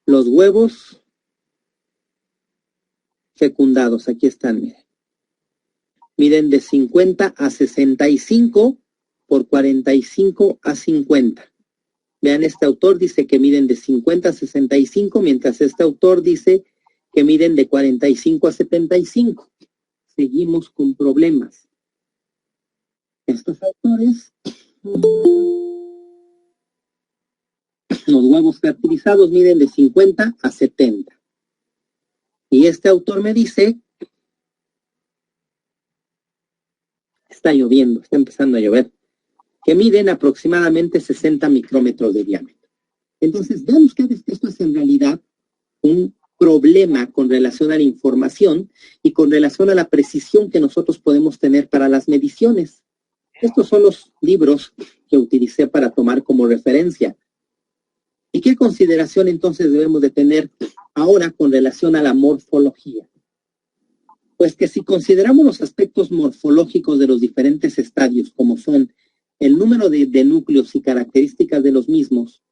Los huevos fecundados, aquí están, miren. Miden de 50 a 65 por 45 a 50. Vean, este autor dice que miden de 50 a 65, mientras este autor dice que miden de 45 a 75. Seguimos con problemas. Estos autores, los huevos fertilizados miden de 50 a 70. Y este autor me dice, está lloviendo, está empezando a llover, que miden aproximadamente 60 micrómetros de diámetro. Entonces, vean ustedes que esto es en realidad un problema con relación a la información y con relación a la precisión que nosotros podemos tener para las mediciones. Estos son los libros que utilicé para tomar como referencia. ¿Y qué consideración entonces debemos de tener ahora con relación a la morfología? Pues que si consideramos los aspectos morfológicos de los diferentes estadios, como son el número de núcleos y características de los mismos,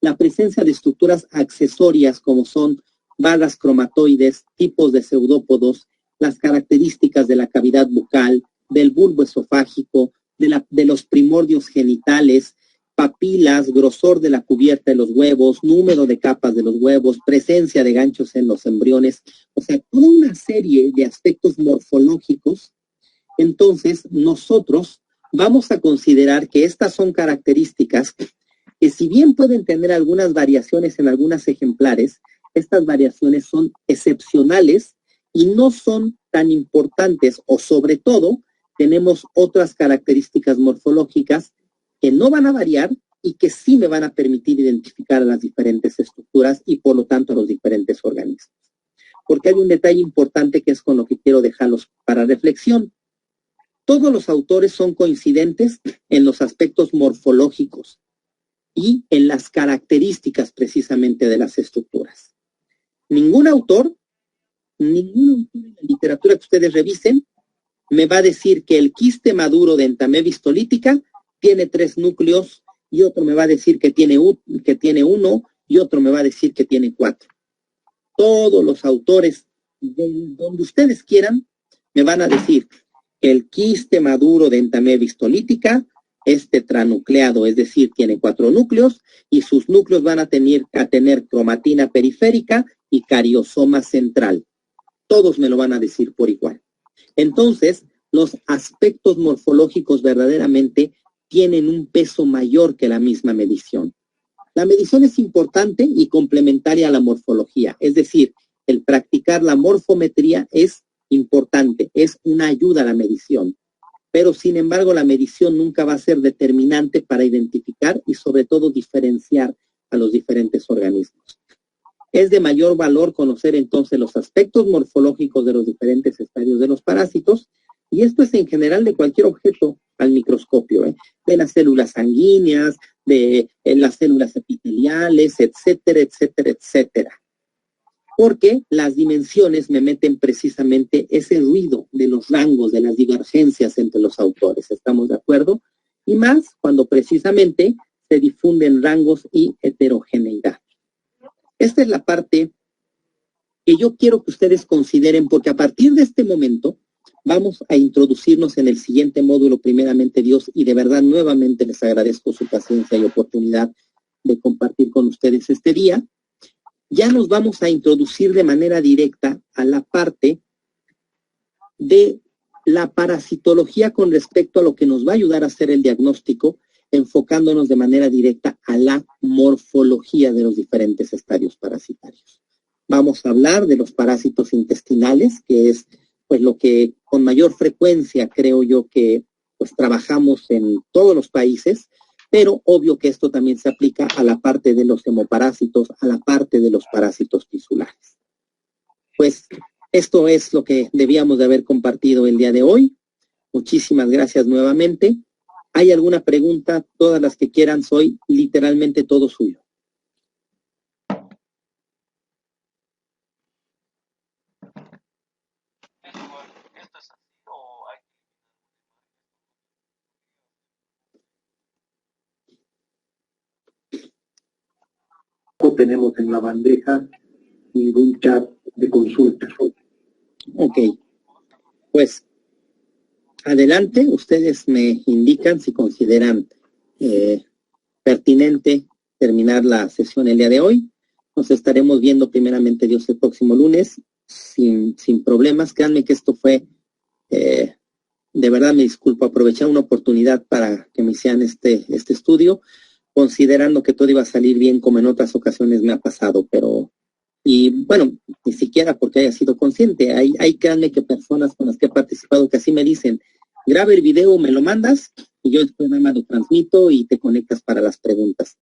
la presencia de estructuras accesorias como son barras cromatoides, tipos de pseudópodos, las características de la cavidad bucal, del bulbo esofágico, de los primordios genitales, papilas, grosor de la cubierta de los huevos, número de capas de los huevos, presencia de ganchos en los embriones, o sea, toda una serie de aspectos morfológicos. Entonces, nosotros vamos a considerar que estas son características que si bien pueden tener algunas variaciones en algunos ejemplares, estas variaciones son excepcionales y no son tan importantes, o sobre todo, tenemos otras características morfológicas que no van a variar y que sí me van a permitir identificar a las diferentes estructuras y por lo tanto a los diferentes organismos. Porque hay un detalle importante que es con lo que quiero dejarlos para reflexión. Todos los autores son coincidentes en los aspectos morfológicos y en las características precisamente de las estructuras. Ningún autor en la literatura que ustedes revisen me va a decir que el quiste maduro de Entamoeba histolítica tiene 3 núcleos y otro me va a decir que tiene 1 y otro me va a decir que tiene 4. Todos los autores, de donde ustedes quieran, me van a decir que el quiste maduro de Entamoeba histolítica es tetranucleado, es decir, tiene 4 núcleos y sus núcleos van a tener cromatina periférica y cariosoma central. Todos me lo van a decir por igual. Entonces, los aspectos morfológicos verdaderamente tienen un peso mayor que la misma medición. La medición es importante y complementaria a la morfología, es decir, el practicar la morfometría es importante, es una ayuda a la medición, pero sin embargo la medición nunca va a ser determinante para identificar y sobre todo diferenciar a los diferentes organismos. Es de mayor valor conocer entonces los aspectos morfológicos de los diferentes estadios de los parásitos, y esto es en general de cualquier objeto al microscopio, de las células sanguíneas, de las células epiteliales, etcétera, etcétera, etcétera. Porque las dimensiones me meten precisamente ese ruido de los rangos, de las divergencias entre los autores, ¿estamos de acuerdo? Y más cuando precisamente se difunden rangos y heterogeneidad. Esta es la parte que yo quiero que ustedes consideren, porque a partir de este momento vamos a introducirnos en el siguiente módulo, primeramente Dios, y de verdad nuevamente les agradezco su paciencia y oportunidad de compartir con ustedes este día. Ya nos vamos a introducir de manera directa a la parte de la parasitología con respecto a lo que nos va a ayudar a hacer el diagnóstico, enfocándonos de manera directa a la morfología de los diferentes estadios parasitarios. Vamos a hablar de los parásitos intestinales, que es pues lo que con mayor frecuencia creo yo que pues trabajamos en todos los países, pero obvio que esto también se aplica a la parte de los hemoparásitos, a la parte de los parásitos tisulares. Pues esto es lo que debíamos de haber compartido el día de hoy. Muchísimas gracias nuevamente. ¿Hay alguna pregunta? Todas las que quieran, soy literalmente todo suyo. No tenemos en la bandeja ningún chat de consulta. Ok, pues adelante, ustedes me indican si consideran pertinente terminar la sesión el día de hoy. Nos estaremos viendo primeramente Dios el próximo lunes sin problemas. Créanme que esto fue, de verdad me disculpo, aprovechar una oportunidad para que me hicieran este estudio, considerando que todo iba a salir bien como en otras ocasiones me ha pasado, pero, y bueno, ni siquiera porque haya sido consciente. Hay créanme que personas con las que he participado que así me dicen, graba el video, me lo mandas, y yo después nada más lo transmito y te conectas para las preguntas.